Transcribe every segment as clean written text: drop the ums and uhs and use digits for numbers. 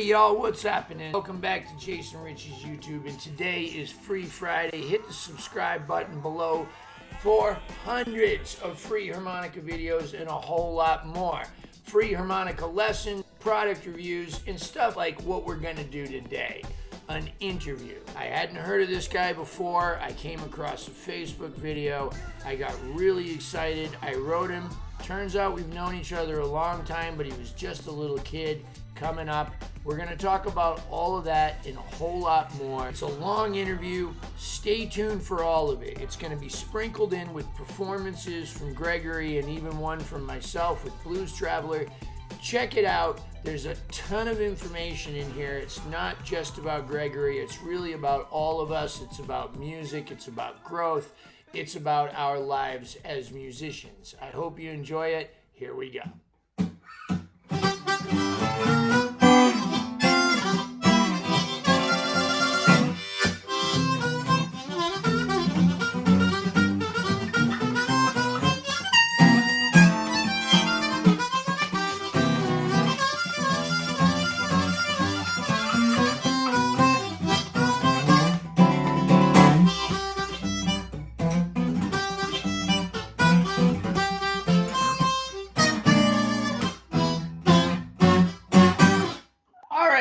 y'all, what's happening? Welcome back to Jason Ricci's YouTube, and today is Free Friday. Hit the subscribe button below for hundreds of free harmonica videos and a whole lot more. Free harmonica lessons, product reviews, and stuff like what we're gonna do today. An interview. I hadn't heard of this guy before. I came across a Facebook video. I got really excited. I wrote him. Turns out we've known each other a long time, but he was just a little kid coming up. We're going to talk about all of that and a whole lot more. It's a long interview. Stay tuned for all of it. It's going to be sprinkled in with performances from Gregory and even one from myself with Blues Traveler. Check it out. There's a ton of information in here. It's not just about Gregory. It's really about all of us. It's about music. It's about growth. It's about our lives as musicians. I hope you enjoy it. Here we go.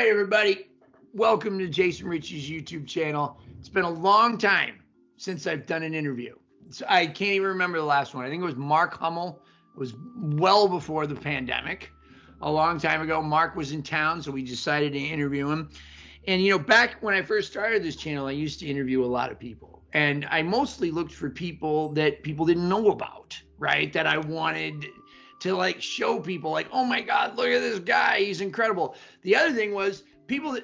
Everybody, welcome to Jason Ricci's YouTube channel. It's been a long time since I've done an interview. So I can't even remember the last one. I think it was Mark Hummel. It was well before the pandemic. A long time ago, Mark was in town, so we decided to interview him. And you know, back when I first started this channel, I used to interview a lot of people. And I mostly looked for people that people didn't know about, right? That I wanted to like show people like, oh my God, look at this guy, he's incredible. The other thing was people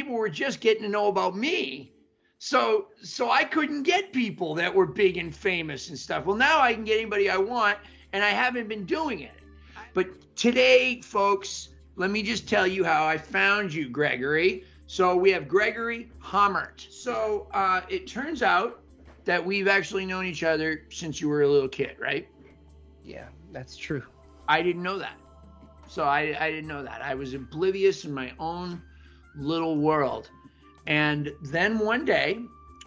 were just getting to know about me. So I couldn't get people that were big and famous and stuff. Well, now I can get anybody I want, and I haven't been doing it. But today, folks, let me just tell you how I found you, Gregory. So we have Gregory Hommert. So it turns out that we've actually known each other since you were a little kid, right? Yeah, that's true. I didn't know that. So I didn't know that. I was oblivious in my own little world. And then one day,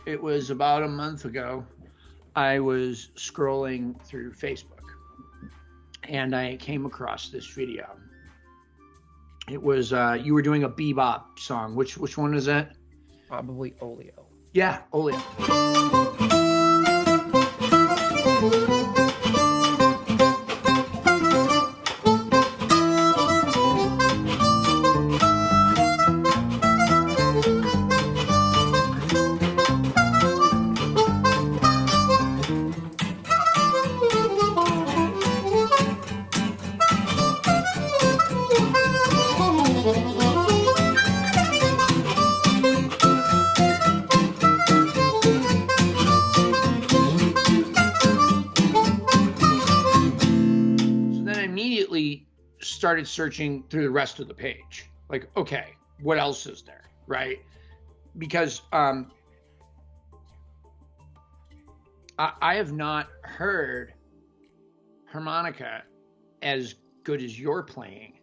it was about a month ago, I was scrolling through Facebook and I came across this video. It was, you were doing a bebop song. Which one is that? Probably Oleo. Yeah, Oleo. Started searching through the rest of the page. Like, okay, what else is there, right? Because I have not heard harmonica as good as you're playing,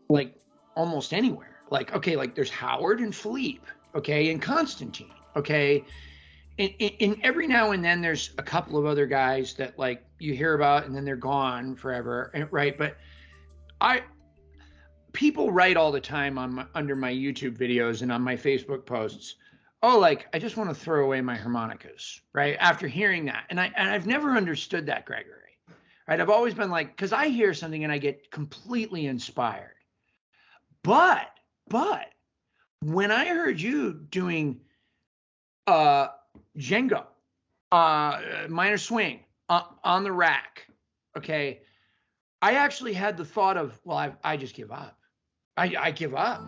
like almost anywhere. Like, okay, like there's Howard and Philippe, okay, and Constantine, okay. And every now and then there's a couple of other guys that like you hear about and then they're gone forever, right? But people write all the time under my YouTube videos and on my Facebook posts, oh, like, I just want to throw away my harmonicas, right? After hearing that. And I've never understood that, Gregory, right? I've always been like, because I hear something and I get completely inspired. But when I heard you doing Django, minor swing on the rack, okay, I actually had the thought of, well, I just give up. I give up.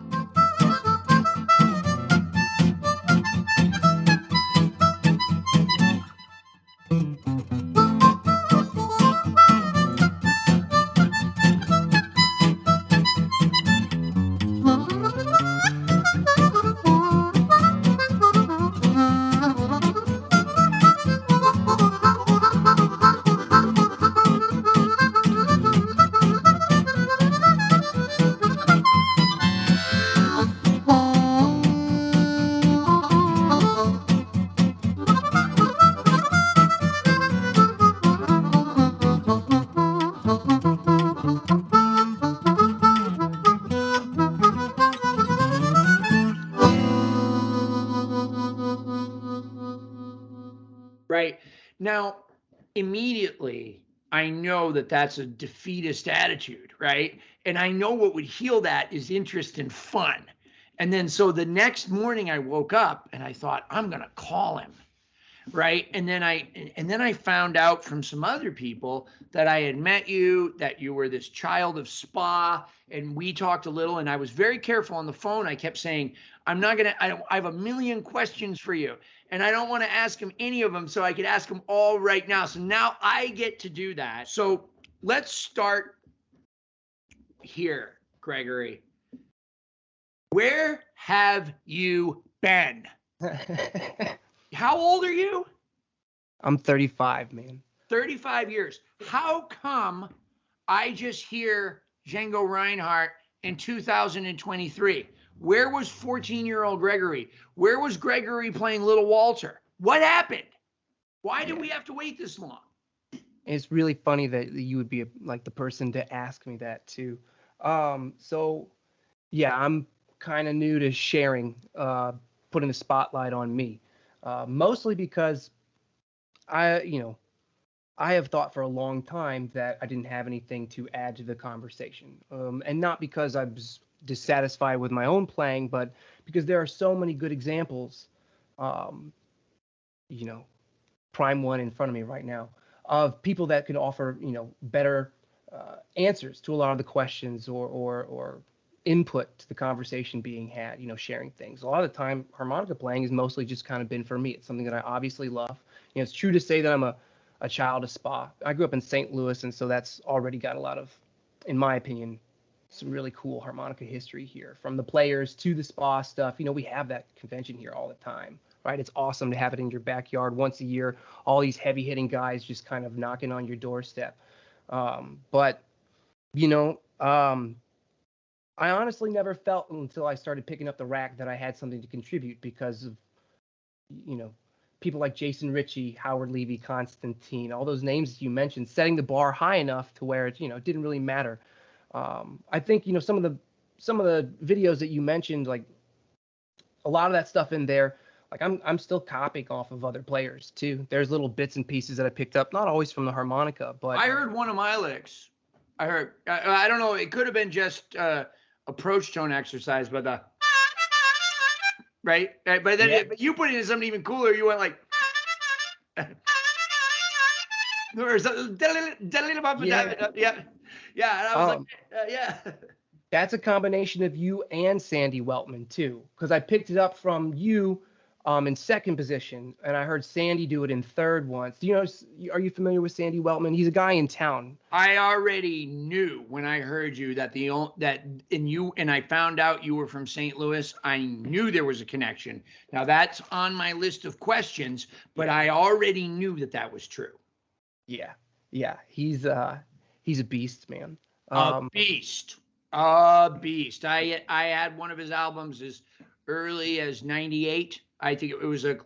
Now, immediately, I know that that's a defeatist attitude, right? And I know what would heal that is interest and fun. And then so the next morning I woke up and I thought, I'm going to call him. Right. And then I found out from some other people that I had met you, that you were this child of spa, and we talked a little, and I was very careful on the phone. I kept saying, I have a million questions for you, and I don't want to ask him any of them, so I could ask them all right now. So now I get to do that. So let's start here, Gregory. Where have you been? How old are you? I'm 35, man. 35 years. How come I just hear Django Reinhardt in 2023? Where was 14-year-old Gregory? Where was Gregory playing Little Walter? What happened? Why did we have to wait this long? It's really funny that you would be like the person to ask me that too. So yeah, I'm kind of new to sharing, putting the spotlight on me. Mostly because I have thought for a long time that I didn't have anything to add to the conversation. And not because I was dissatisfied with my own playing, but because there are so many good examples, prime one in front of me right now, of people that could offer, better answers to a lot of the questions or input to the conversation being had, sharing things. A lot of the time, harmonica playing has mostly just kind of been for me. It's something that I obviously love. It's true to say that I'm a child of spa. I grew up in St. Louis, and so that's already got a lot of, in my opinion, some really cool harmonica history here. From the players to the spa stuff, we have that convention here all the time, right? It's awesome to have it in your backyard once a year, all these heavy-hitting guys just kind of knocking on your doorstep. But I honestly never felt until I started picking up the rack that I had something to contribute because of, people like Jason Ricci, Howard Levy, Constantine, all those names that you mentioned, setting the bar high enough to where it, didn't really matter. I think, some of the videos that you mentioned, like a lot of that stuff in there, like I'm still copying off of other players too. There's little bits and pieces that I picked up, not always from the harmonica, but I heard one of Michalek's. I don't know, it could have been just approach tone exercise, but right? But then but you put it in something even cooler. You went like or something, yeah. And I was like, yeah. That's a combination of you and Sandy Weltman too, because I picked it up from you in second position, and I heard Sandy do it in third once. Are you familiar with Sandy Weltman? He's a guy in town. I already knew when I heard you that I found out you were from St. Louis. I knew there was a connection. Now that's on my list of questions, but I already knew that was true. Yeah, he's a beast, man. A beast. I had one of his albums as early as '98. I think it was a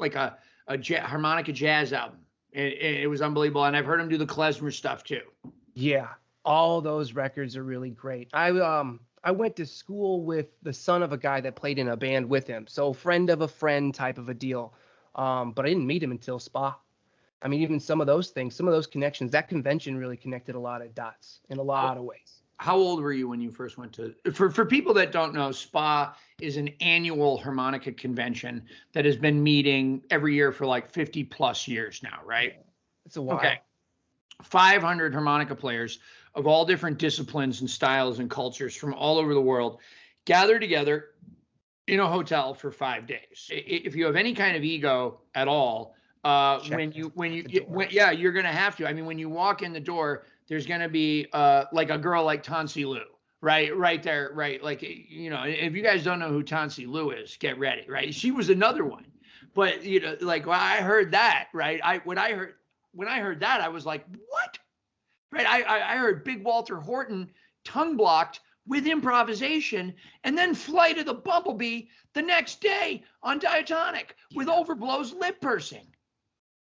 harmonica jazz album. It was unbelievable. And I've heard him do the klezmer stuff too. Yeah, all those records are really great. I went to school with the son of a guy that played in a band with him. So friend of a friend type of a deal. But I didn't meet him until Spa. I mean, even some of those things, some of those connections, that convention really connected a lot of dots in a lot of ways. How old were you when you first went to, for people that don't know, SPA is an annual harmonica convention that has been meeting every year for like 50 plus years now, right? It's a while. Okay. 500 harmonica players of all different disciplines and styles and cultures from all over the world gather together in a hotel for 5 days. If you have any kind of ego at all, you're going to have to. I mean, when you walk in the door, there's going to be like a girl like Tansi Lou, right there, right? Like, if you guys don't know who Tansi Lou is, get ready, right? She was another one. But, like when I heard that, right? When I heard that, I was like, what? Right? I heard Big Walter Horton tongue blocked with improvisation, and then Flight of the Bumblebee the next day on diatonic with overblows lip pursing.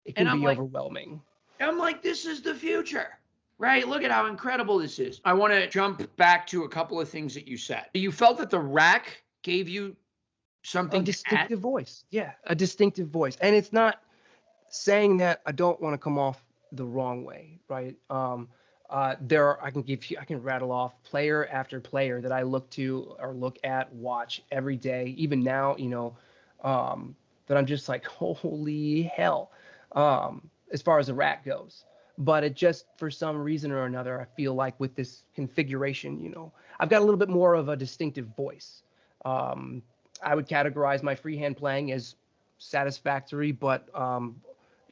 It can be overwhelming. I'm like, this is the future, right? Look at how incredible this is. I want to jump back to a couple of things that you said. You felt that the rack gave you something, a distinctive voice. Yeah, a distinctive voice. And it's not, saying that, I don't want to come off the wrong way, right? I can rattle off player after player that I look to or look at, watch every day, even now, that I'm just like, holy hell, as far as the rack goes. But it just, for some reason or another, I feel like with this configuration, I've got a little bit more of a distinctive voice. Um, I would categorize my freehand playing as satisfactory, but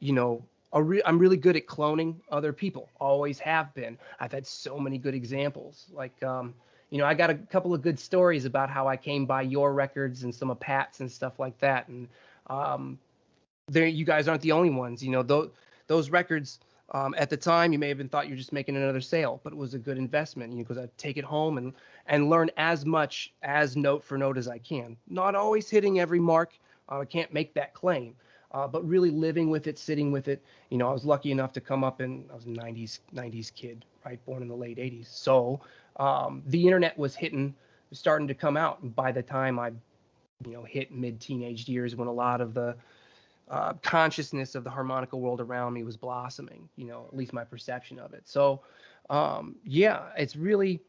you know, I'm really good at cloning other people. Always have been. I've had so many good examples. Like, I got a couple of good stories about how I came by your records and some of Pat's and stuff like that. And um, you guys aren't the only ones. Those records at the time, you may have been thought you're just making another sale, but it was a good investment. Because I take it home and learn as much as note for note as I can. Not always hitting every mark. I can't make that claim. But really living with it, sitting with it. I was lucky enough to come up I was a 90s kid, right? Born in the late 80s. So the internet was starting to come out. And by the time I, hit mid-teenage years, when a lot of the consciousness of the harmonica world around me was blossoming, at least my perception of it. So yeah, it's really,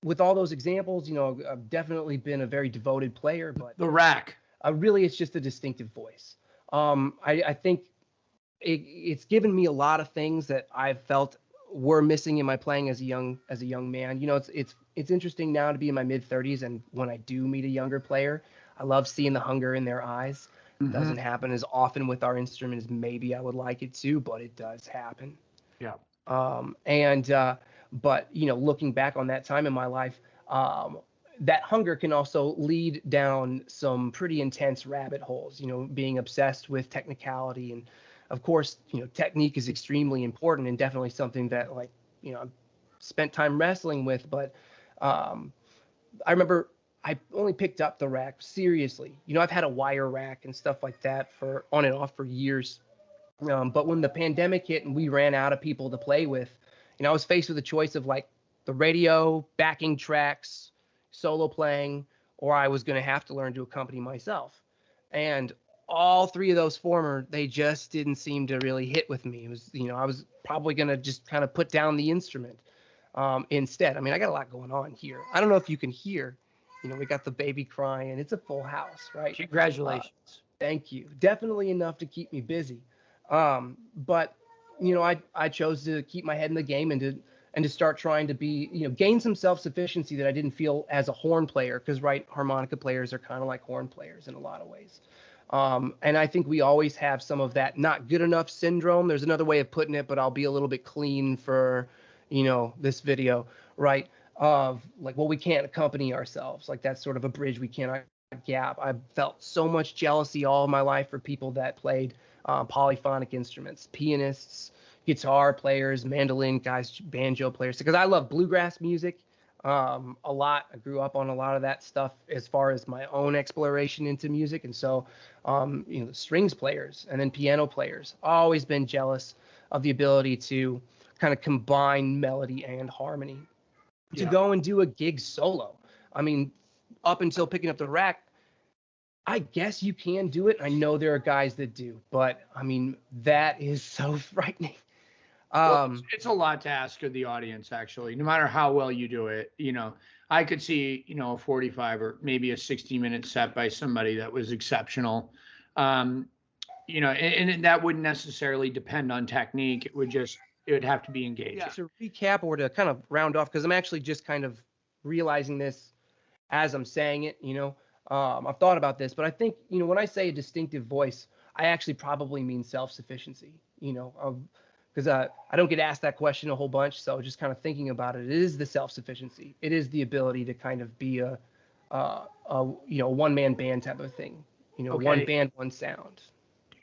with all those examples, I've definitely been a very devoted player, but The rack. really it's just a distinctive voice. I think it's given me a lot of things that I've felt were missing in my playing as a young man. It's interesting now to be in my mid 30s, and when I do meet a younger player, I love seeing the hunger in their eyes. It doesn't happen as often with our instrument as maybe I would like it to, but it does happen. Yeah. But looking back on that time in my life, that hunger can also lead down some pretty intense rabbit holes, being obsessed with technicality. And of course, technique is extremely important and definitely something that, like, I've spent time wrestling with. But I remember I only picked up the rack seriously. I've had a wire rack and stuff like that for on and off for years. But when the pandemic hit and we ran out of people to play with, I was faced with a choice of, like, the radio, backing tracks, solo playing, or I was going to have to learn to accompany myself. And all three of those they just didn't seem to really hit with me. It was, I was probably going to just kind of put down the instrument instead. I mean, I got a lot going on here. I don't know if you can hear, we got the baby crying. It's a full house, right? Congratulations. Thank you. Definitely enough to keep me busy. But I chose to keep my head in the game and to start trying to be, gain some self-sufficiency that I didn't feel as a horn player, because, right, harmonica players are kind of like horn players in a lot of ways. And I think we always have some of that not good enough syndrome. There's another way of putting it, but I'll be a little bit clean for, this video, right? Of like, well, we can't accompany ourselves. Like, that's sort of a bridge we cannot gap. I've felt so much jealousy all of my life for people that played polyphonic instruments, pianists, guitar players, mandolin guys, banjo players, because I love bluegrass music a lot. I grew up on a lot of that stuff as far as my own exploration into music. And so, the strings players and then piano players, always been jealous of the ability to kind of combine melody and harmony. To go and do a gig solo. I mean, up until picking up the rack, I guess you can do it. I know there are guys that do, but I mean, that is so frightening. Well, it's a lot to ask of the audience, actually, no matter how well you do it. I could see, a 45 or maybe a 60-minute set by somebody that was exceptional. And that wouldn't necessarily depend on technique. It would have to be engaging. Yeah. To recap or to kind of round off, because I'm actually just kind of realizing this as I'm saying it, I've thought about this, but I think, when I say a distinctive voice, I actually probably mean self-sufficiency, because I don't get asked that question a whole bunch. So just kind of thinking about it, it is the self-sufficiency. It is the ability to kind of be a one-man band type of thing, Okay. One band, one sound.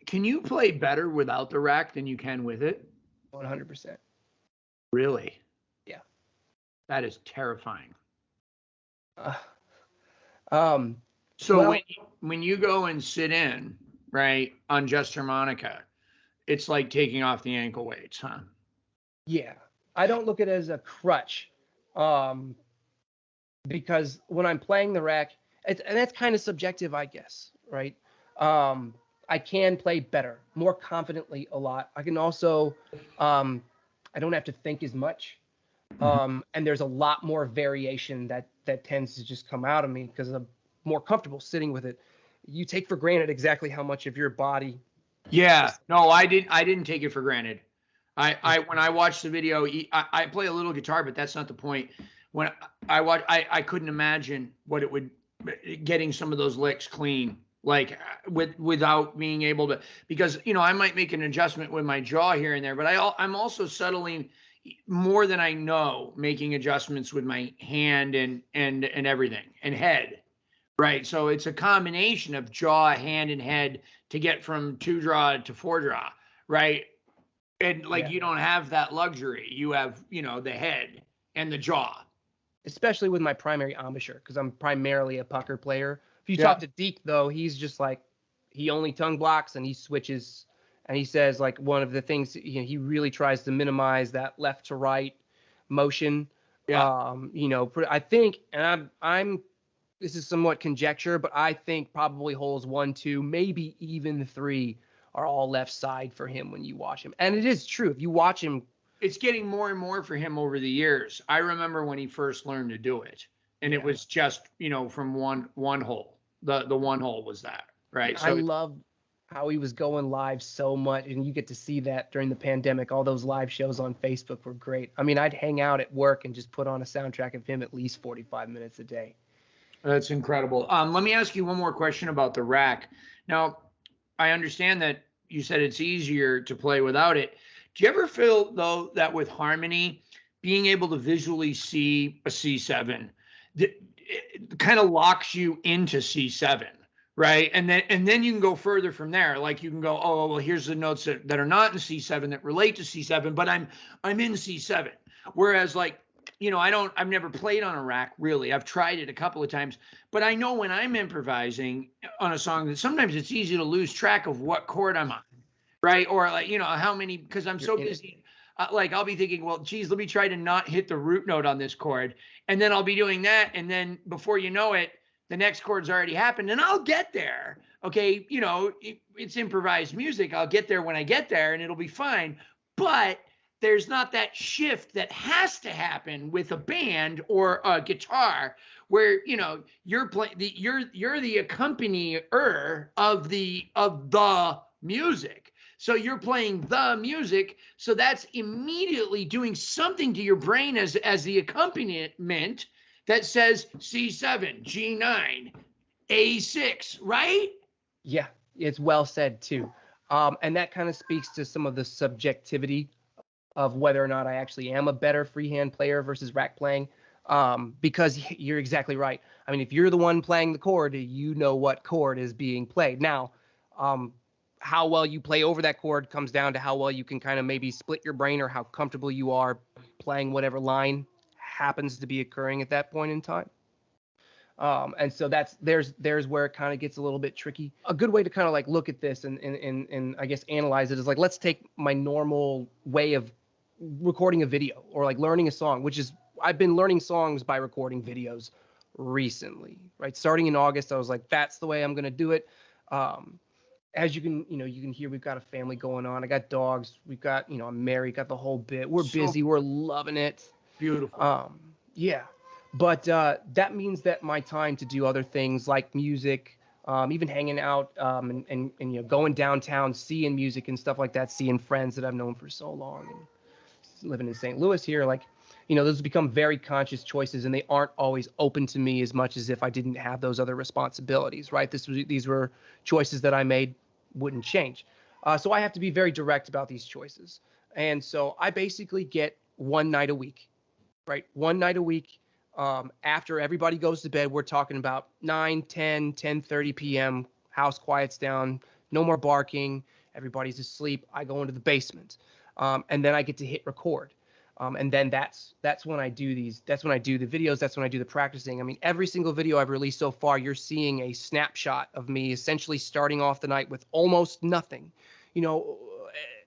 Can you play better without the rack than you can with it? 100%. Really? Yeah. That is terrifying. So well, when you go and sit in, right, on just harmonica, it's like taking off the ankle weights, huh? Yeah. I don't look at it as a crutch, because when I'm playing the rack, and that's kind of subjective, I guess, right? I can play better, more confidently a lot. I can also, I don't have to think as much. And there's a lot more variation that tends to just come out of me because I'm more comfortable sitting with it. You take for granted exactly how much of your body. Yeah, no, I didn't take it for granted. When I watched the video, I play a little guitar, but that's not the point. When I watch, I couldn't imagine what it would getting some of those licks clean, like without being able to, because I might make an adjustment with my jaw here and there, but I'm also settling more than I know, making adjustments with my hand and everything and head. Right. So it's a combination of jaw, hand, and head to get from 2-draw to 4-draw. Right. And like you don't have that luxury. You have, the head and the jaw. Especially with my primary embouchure, because I'm primarily a pucker player. If you talk to Deke, though, he's just like, he only tongue blocks and he switches. And he says, like, one of the things, he really tries to minimize that left to right motion. Yeah. I think, and I'm this is somewhat conjecture, but I think probably holes 1, 2, maybe even 3 are all left side for him when you watch him. And it is true. If you watch him, it's getting more and more for him over the years. I remember when he first learned to do it, and it was just, from one hole. The one hole was that, right? So I love how he was going live so much, and you get to see that during the pandemic. All those live shows on Facebook were great. I mean, I'd hang out at work and just put on a soundtrack of him at least 45 minutes a day. That's incredible. Let me ask you one more question about the rack. Now, I understand that you said it's easier to play without it. Do you ever feel, though, that with harmony, being able to visually see a C7, it kind of locks you into C7, right? And then you can go further from there. Like you can go, oh, well, here's the notes that are not in C7 that relate to C7, but I'm in C7. Whereas like, I've never played on a rack really. I've tried it a couple of times, but I know when I'm improvising on a song that sometimes it's easy to lose track of what chord I'm on. Right. Or like, how many, because I'm so busy. Like I'll be thinking, well, geez, let me try to not hit the root note on this chord. And then I'll be doing that. And then before you know it, the next chord's already happened and I'll get there. Okay. It's improvised music. I'll get there when I get there and it'll be fine. But there's not that shift that has to happen with a band or a guitar where, you're playing you're the accompanier of the music. So you're playing the music. So that's immediately doing something to your brain as the accompaniment that says C7, G9, A6, right? Yeah, it's well said too. And that kind of speaks to some of the subjectivity of whether or not I actually am a better freehand player versus rack playing. Because you're exactly right. I mean, if you're the one playing the chord, you know what chord is being played. Now, how well you play over that chord comes down to how well you can kind of maybe split your brain or how comfortable you are playing whatever line happens to be occurring at that point in time. And so there's where it kind of gets a little bit tricky. A good way to kind of like look at this and I guess analyze it is like, let's take my normal way of recording a video or like learning a song, which is I've been learning songs by recording videos recently, right? Starting in August, I was like, that's the way I'm going to do it. As you can hear, we've got a family going on. I got dogs. We've got, I'm married, got the whole bit. We're busy. We're loving it. Beautiful. Yeah. But that means that my time to do other things like music, even hanging out and going downtown, seeing music and stuff like that, seeing friends that I've known for so long and living in St. Louis here, like, those become very conscious choices and they aren't always open to me as much as if I didn't have those other responsibilities, right? These were choices that I made, wouldn't change. So I have to be very direct about these choices. And so I basically get one night a week, right? One night a week. After everybody goes to bed, we're talking about 9, 10, 10:30 p.m. House quiets down, no more barking. Everybody's asleep. I go into the basement. And then I get to hit record. And then that's when I do these. That's when I do the videos. That's when I do the practicing. I mean, every single video I've released so far, you're seeing a snapshot of me essentially starting off the night with almost nothing.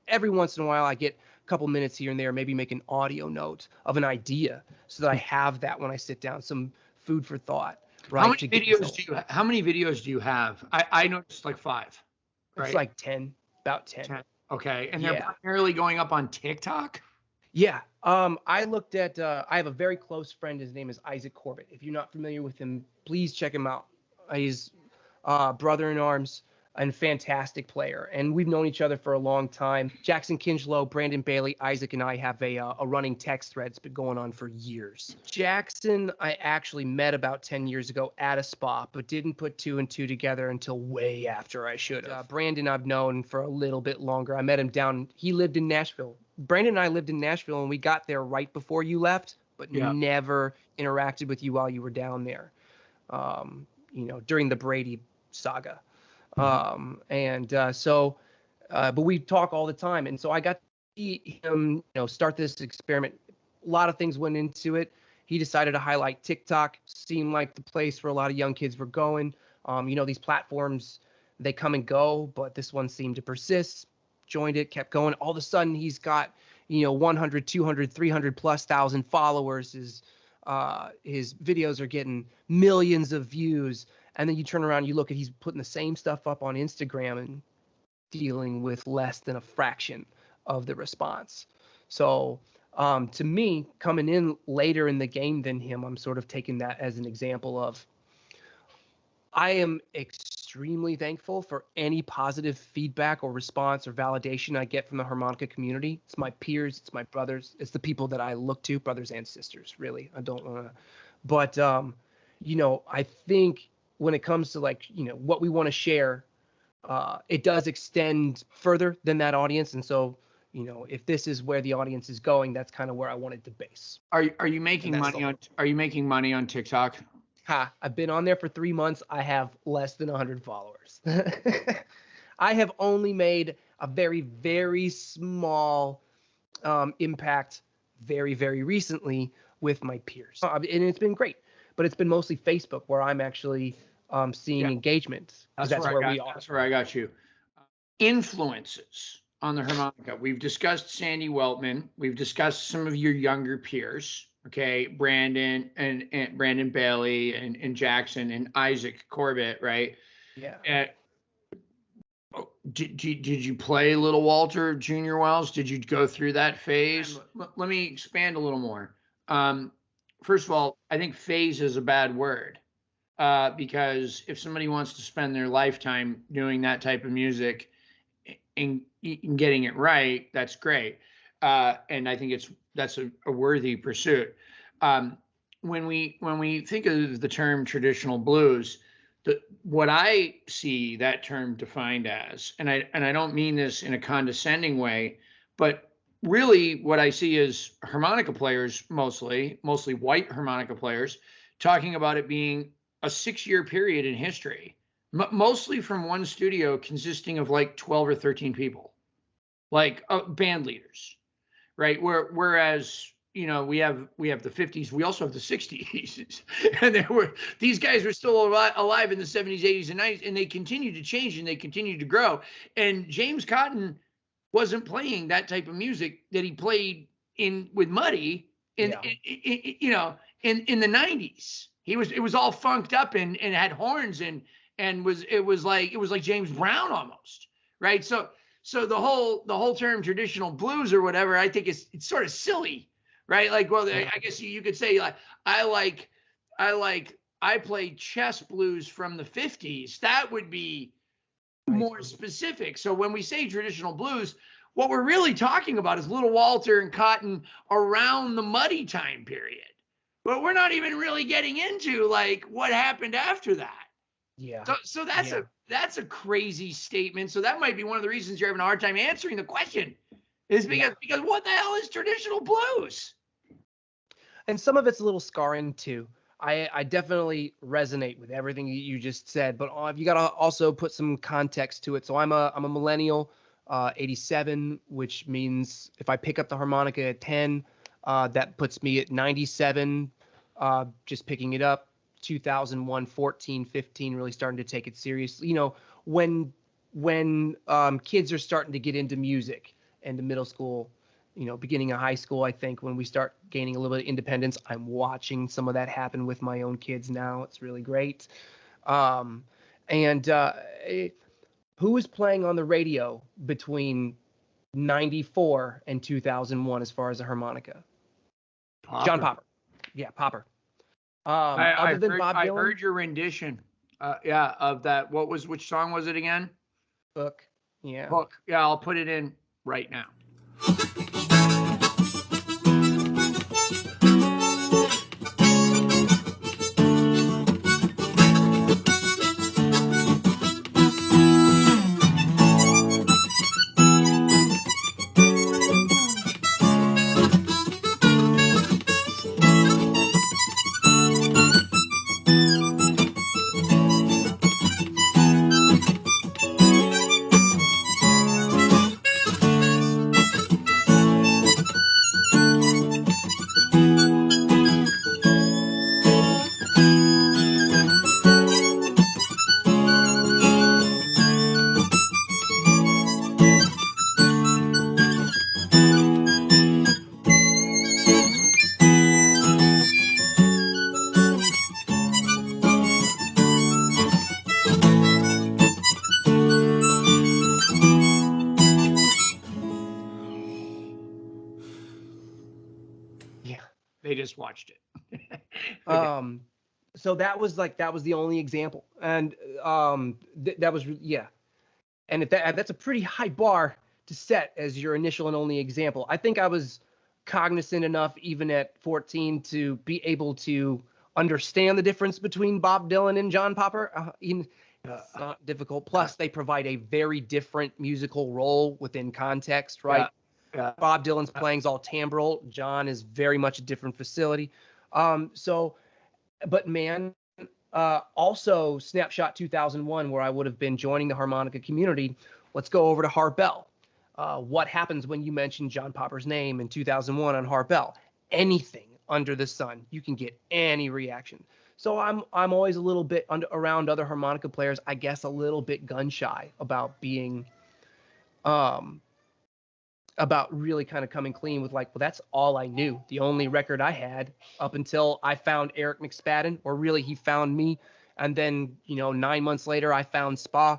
Every once in a while I get a couple minutes here and there, maybe make an audio note of an idea so that I have that when I sit down, some food for thought. Right? How many videos do you have? I noticed like 5. It's right? like 10, about 10. 10. Okay. And they're Yeah. primarily going up on TikTok? Yeah. I looked at, I have a very close friend. His name is Isaac Corbett. If you're not familiar with him, please check him out. He's brother in arms and fantastic player. And we've known each other for a long time. Jackson Kingelow, Brandon Bailey, Isaac, and I have a running text thread that's been going on for years. Jackson, I actually met about 10 years ago at a spot, but didn't put two and two together until way after I should have. Brandon, I've known for a little bit longer. I met him he lived in Nashville. Brandon and I lived in Nashville, and we got there right before you left, but Yeah. never interacted with you while you were down there. During the Brady saga. But we talk all the time. And so I got to see him, start this experiment. A lot of things went into it. He decided to highlight TikTok, seemed like the place where a lot of young kids were going. These platforms, they come and go, but this one seemed to persist, joined it, kept going. All of a sudden he's got, 100, 200, 300 plus thousand followers. His videos are getting millions of views. And then you turn around, you look at, he's putting the same stuff up on Instagram and dealing with less than a fraction of the response. So to me, coming in later in the game than him, I'm sort of taking that as an example of, I am extremely thankful for any positive feedback or response or validation I get from the harmonica community. It's my peers, it's my brothers, it's the people that I look to, brothers and sisters, really. I don't want to, but I think when it comes to what we want to share, it does extend further than that audience. And so, if this is where the audience is going, that's kind of where I wanted to base. Are you making money on TikTok? I've been on there for 3 months. I have less than 100 followers. I have only made a very, very small impact very, very recently with my peers. And it's been great, but it's been mostly Facebook where I'm actually seeing engagement. That's where we are. That's where I got you. Influences on the harmonica. We've discussed Sandy Weltman. We've discussed some of your younger peers. Okay, Brandon and Brandon Bailey and Jackson and Isaac Corbett, right? Yeah. Did you play Little Walter, Junior Wells? Did you go through that phase? Let me expand a little more. First of all, I think phase is a bad word because if somebody wants to spend their lifetime doing that type of music and getting it right, that's great. And I think that's a worthy pursuit. When we think of the term traditional blues, what I see that term defined as, and I don't mean this in a condescending way, but really what I see is harmonica players, mostly white harmonica players, talking about it being a 6-year period in history, mostly from one studio consisting of like 12 or 13 people, like band leaders. Right. Whereas, we have the 50s. We also have the 60s. And these guys were still alive in the 70s, 80s, and 90s, and they continued to change and they continued to grow. And James Cotton wasn't playing that type of music that he played with Muddy in the 90s. It was all funked up and had horns and it was like James Brown almost. Right. So the whole term traditional blues or whatever, I think it's sort of silly, right? Like, well, I guess you could say like I play chess blues from the 50s. That would be more specific. So when we say traditional blues, what we're really talking about is Little Walter and Cotton around the Muddy time period. But we're not even really getting into like what happened after that. Yeah. So that's a crazy statement. So that might be one of the reasons you're having a hard time answering the question, is because what the hell is traditional blues? And some of it's a little scarring too. I definitely resonate with everything you just said, but you got to also put some context to it. So I'm a millennial, 87, which means if I pick up the harmonica at 10, that puts me at 97, just picking it up. 2001, 14, 15, really starting to take it seriously. When kids are starting to get into music and the middle school, beginning of high school, I think when we start gaining a little bit of independence, I'm watching some of that happen with my own kids now. It's really great. who was playing on the radio between 94 and 2001 as far as a harmonica? Popper. John Popper. Yeah, Popper. I Other than heard, Bob I Dylan, heard your rendition. Yeah, of that. Which song was it again? Hook. Yeah. Hook. Yeah, I'll put it in right now. Yeah. They just watched it. Okay. So that was the only example, and that was yeah, and that's a pretty high bar to set as your initial and only example. I think I was cognizant enough even at 14 to be able to understand the difference between Bob Dylan and John Popper. It's not difficult. Plus, they provide a very different musical role within context, right? Yeah. Bob Dylan's playing's all timbral. John is very much a different facility. But man, also Snapshot 2001, where I would have been joining the harmonica community. Let's go over to Harp Bell. What happens when you mention John Popper's name in 2001 on Harp Bell? Anything under the sun, you can get any reaction. So I'm always a little bit around other harmonica players, I guess a little bit gun shy about being about really kind of coming clean with like, well, that's all I knew. The only record I had up until I found Eric McSpadden, or really he found me. And then, 9 months later, I found Spa.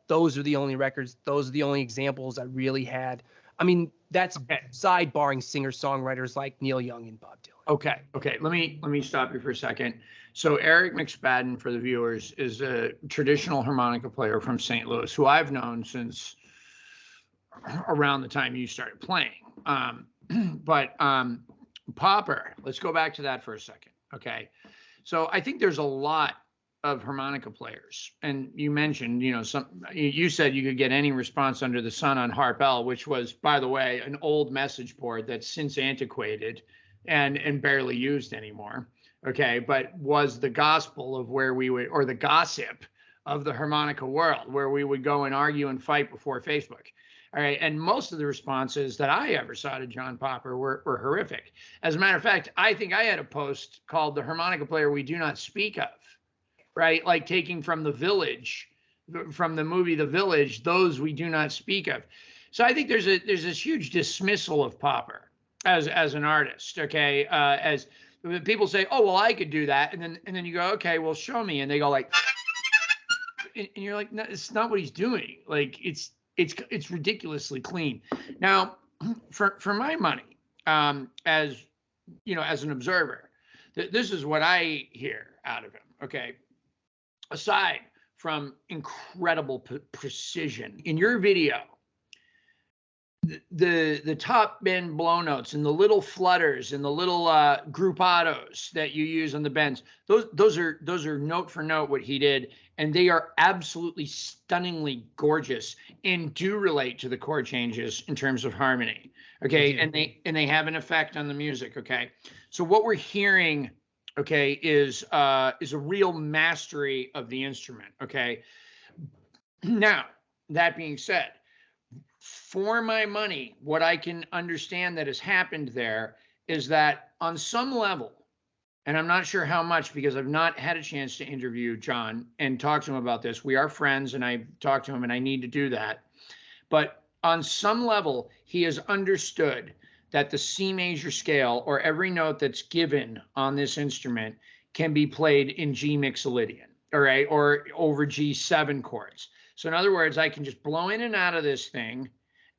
Those are the only records. Those are the only examples I really had. I mean, that's sidebarring singer-songwriters like Neil Young and Bob Dylan. Okay. Let me stop you for a second. So Eric McSpadden, for the viewers, is a traditional harmonica player from St. Louis, who I've known since around the time you started playing. But Popper, let's go back to that for a second. Okay. So I think there's a lot of harmonica players, and you mentioned, you said you could get any response under the sun on Harp Bell, which was, by the way, an old message board that's since antiquated and barely used anymore. Okay. But was the gospel of where we would, or the gossip of the harmonica world, where we would go and argue and fight before Facebook. All right. And most of the responses that I ever saw to John Popper were horrific. As a matter of fact, I think I had a post called "The Harmonica Player We Do Not Speak of," right? Like taking from The Village, from the movie The Village, those we do not speak of. So I think there's this huge dismissal of Popper as an artist. Okay. As people say, oh, well, I could do that. And then you go, okay, well, show me. And they go like, and you're like, no, it's not what he's doing. Like it's ridiculously clean. Now, for my money, as an observer, this is what I hear out of him. Okay, aside from incredible precision in your video, the top bend blow notes and the little flutters and the little groupados that you use on the bends, those are note for note what he did, and they are absolutely stunningly gorgeous and do relate to the chord changes in terms of harmony. Okay, and they have an effect on the music. Okay, so what we're hearing, okay, is a real mastery of the instrument. Okay, now that being said, for my money, what I can understand that has happened there is that on some level, and I'm not sure how much because I've not had a chance to interview John and talk to him about this. We are friends and I've talked to him and I need to do that. But on some level, he has understood that the C major scale, or every note that's given on this instrument, can be played in G mixolydian, all right, or over G7 chords. So in other words, I can just blow in and out of this thing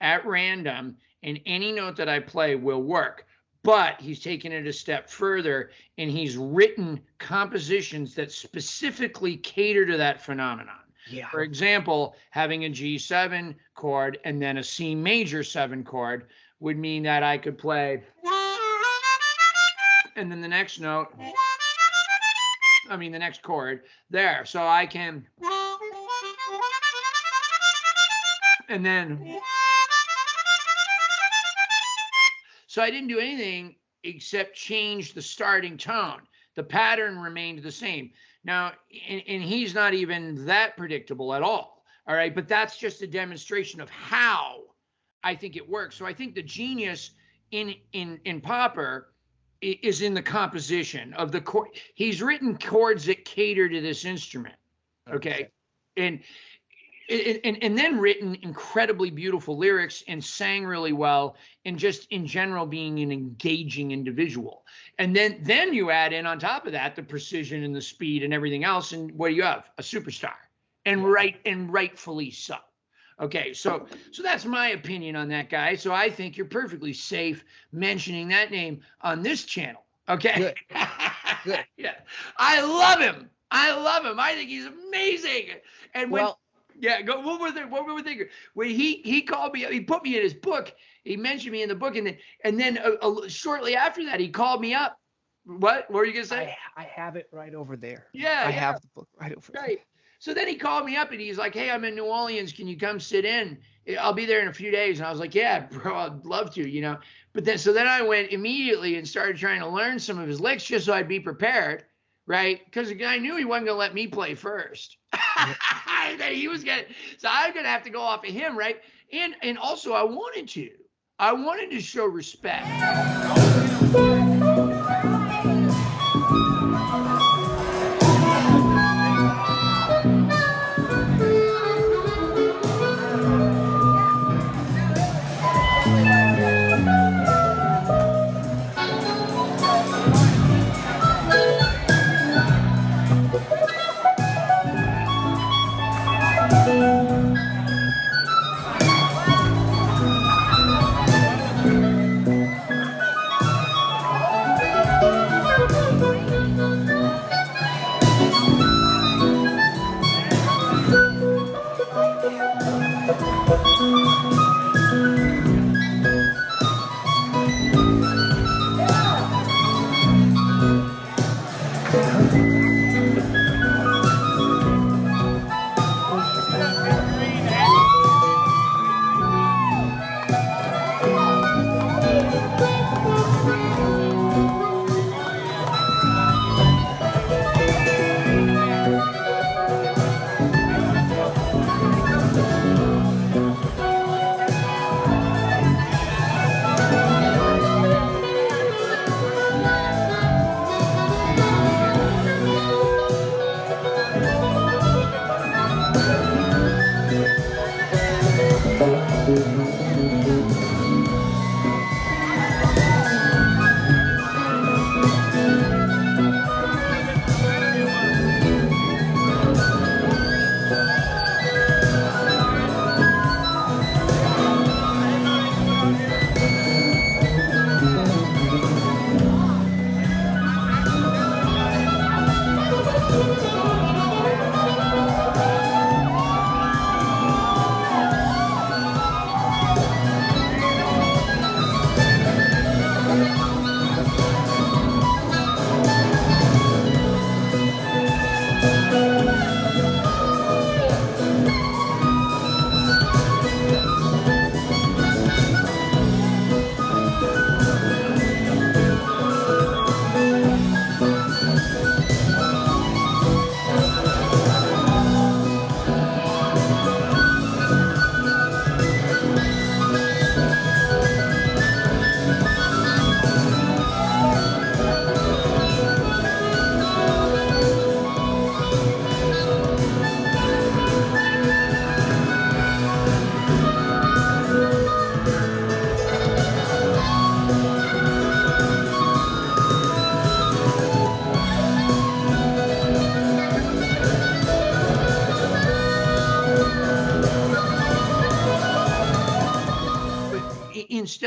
at random, and any note that I play will work. But he's taken it a step further, and he's written compositions that specifically cater to that phenomenon. Yeah. For example, having a G7 chord and then a C major 7 chord would mean that I could play, and then the next note, the next chord there. So I can, and then, so I didn't do anything except change the starting tone. The pattern remained the same. Now, and he's not even that predictable at all. All right. But that's just a demonstration of how I think it works. So I think the genius in Popper is in the composition of the chord. He's written chords that cater to this instrument. Okay. And then written incredibly beautiful lyrics and sang really well, and just in general being an engaging individual. And then you add in on top of that the precision and the speed and everything else, and what do you have? A superstar, and rightfully so. Okay, so that's my opinion on that guy. So I think you're perfectly safe mentioning that name on this channel. Okay. Good. Yeah, I love him. I think he's amazing. And when yeah, go. What were we thinking? When he called me, he put me in his book. He mentioned me in the book, and then shortly after that, he called me up. What were you gonna say? I have it right over there. Yeah, I have the book right over there. So then he called me up, and he's like, "Hey, I'm in New Orleans. Can you come sit in? I'll be there in a few days." And I was like, "Yeah, bro, I'd love to." But then I went immediately and started trying to learn some of his licks just so I'd be prepared. Right, because the guy knew he wasn't gonna let me play first. That he was gonna, so I'm gonna have to go off of him, right? And also I wanted to show respect.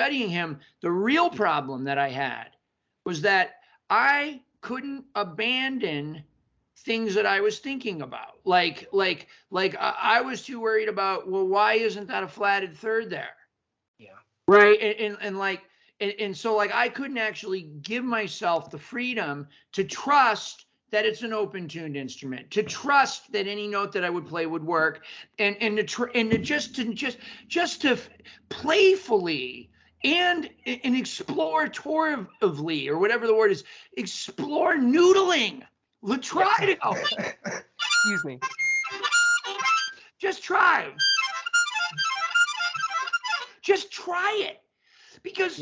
studying him, the real problem that I had was that I couldn't abandon things that I was thinking about. I was too worried about, well, why isn't that a flatted third there? Yeah. Right. And so like I couldn't actually give myself the freedom to trust that it's an open tuned instrument, to trust that any note that I would play would work, and to just to playfully and exploratively, or whatever the word is, explore noodling. Let's try it out. Excuse me. Just try. Just try it. Because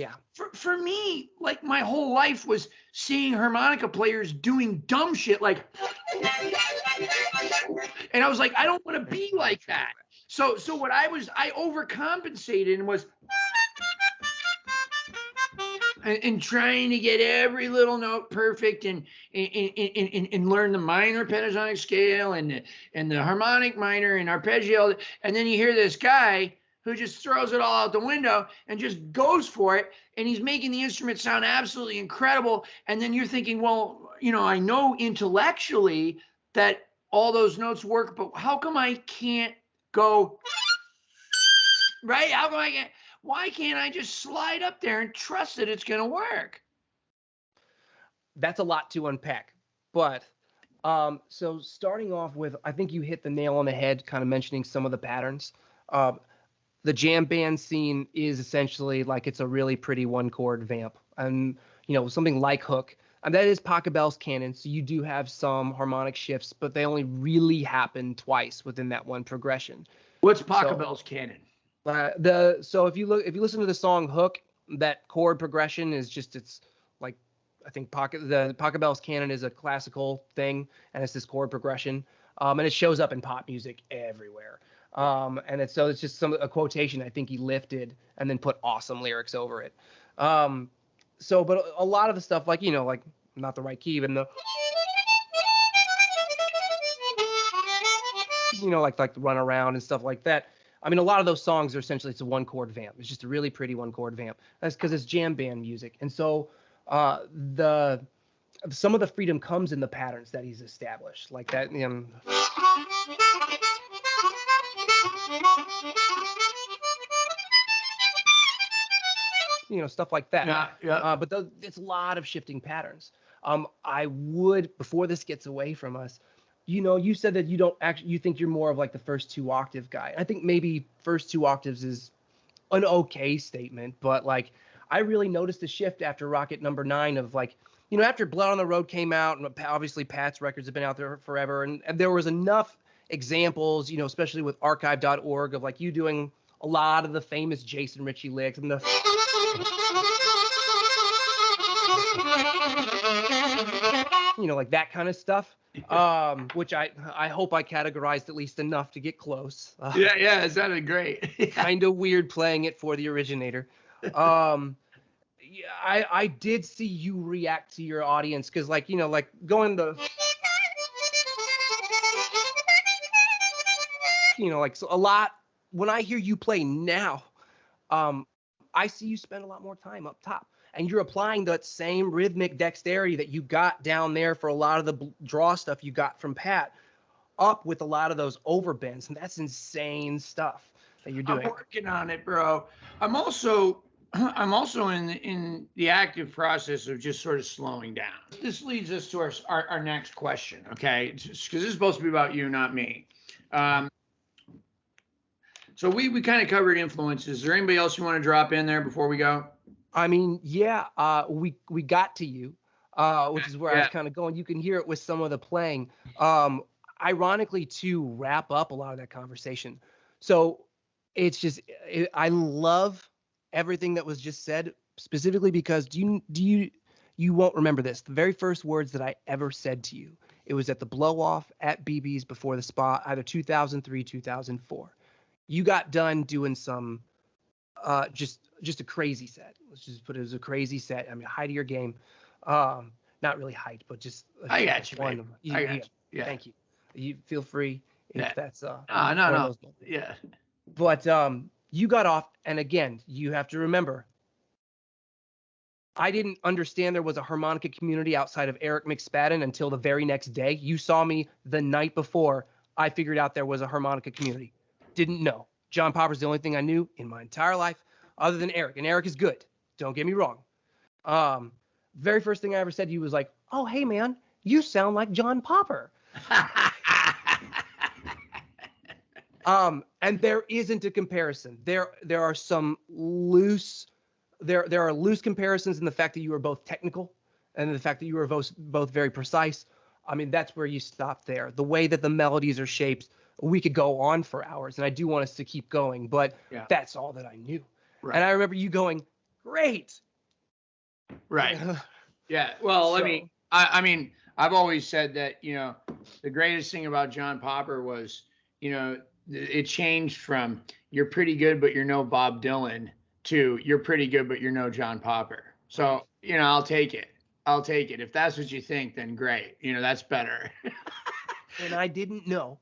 for me, like my whole life was seeing harmonica players doing dumb shit like, and I was like, I don't want to be like that. So what I overcompensated and was and trying to get every little note perfect and learn the minor pentatonic scale and the harmonic minor and arpeggio, and then you hear this guy who just throws it all out the window and just goes for it, and he's making the instrument sound absolutely incredible. And then you're thinking, well, I know intellectually that all those notes work, but how come I can't go right? Why can't I just slide up there and trust that it's going to work? That's a lot to unpack, but so starting off with, I think you hit the nail on the head, kind of mentioning some of the patterns. The jam band scene is essentially like it's a really pretty one chord vamp, and something like Hook, and that is Pachelbel's canon. So you do have some harmonic shifts, but they only really happen twice within that one progression. What's Pachelbel's canon? So if you listen to the song Hook, that chord progression is just, it's like, I think the Pachelbel's canon is a classical thing, and it's this chord progression, and it shows up in pop music everywhere. And it's just a quotation I think he lifted and then put awesome lyrics over it. But a lot of the stuff, like not the right key, even the like the run around and stuff like that. I mean, a lot of those songs are essentially, it's a one chord vamp. It's just a really pretty one chord vamp. That's because it's jam band music. And so some of the freedom comes in the patterns that he's established, like that. Stuff like that. Yeah. But it's a lot of shifting patterns. I would, before this gets away from us, you said that you think you're more of like the first 2 octave guy. I think maybe first 2 octaves is an okay statement, but like I really noticed a shift after Rocket number 9 of like, after Blood on the Road came out, and obviously Pat's records have been out there forever, and there was enough examples, especially with archive.org, of like you doing a lot of the famous Jason Ricci licks and the like that kind of stuff, which I hope I categorized at least enough to get close. Yeah, it sounded great. Kind of weird playing it for the originator. I did see you react to your audience, because like going the like, so a lot when I hear you play now, I see you spend a lot more time up top, and you're applying that same rhythmic dexterity that you got down there for a lot of the draw stuff you got from Pat, up with a lot of those overbends, and that's insane stuff that you're doing. I'm working on it, bro. I'm also in the active process of just sort of slowing down. This leads us to our next question, okay? Because this is supposed to be about you, not me. So we kind of covered influences. Is there anybody else you want to drop in there before we go? I mean, we got to you, which is where I was kind of going. You can hear it with some of the playing. Ironically, to wrap up a lot of that conversation. So it's just, I love everything that was just said, specifically because you won't remember this. The very first words that I ever said to you, it was at the blow off at BB's before the spot, either 2003, 2004. You got done doing some, just a crazy set. Let's just put it as a crazy set. I mean, height of your game. Not really height, but just. I got you, one. I got you. Yeah. Thank you. You feel free if that's. No. Yeah. But you got off, and again, you have to remember, I didn't understand there was a harmonica community outside of Eric McSpadden until the very next day. You saw me the night before I figured out there was a harmonica community. Didn't know. John Popper's the only thing I knew in my entire life other than Eric. And Eric is good. Don't get me wrong. Very first thing I ever said to you was like, oh, hey, man, you sound like John Popper. And there isn't a comparison. There are some loose, there are loose comparisons in the fact that you are both technical and the fact that you are both very precise. I mean, that's where you stop there. The way that the melodies are shaped, we could go on for hours, and I do want us to keep going, but that's all that I knew. Right. And I remember you going, great. Right. Yeah. Well, so, I mean, I've always said that, you know, the greatest thing about John Popper was, you know, it changed from you're pretty good, but you're no Bob Dylan to you're pretty good, but you're no John Popper. So, you know, I'll take it. I'll take it. If that's what you think, then great. You know, that's better. And I didn't know.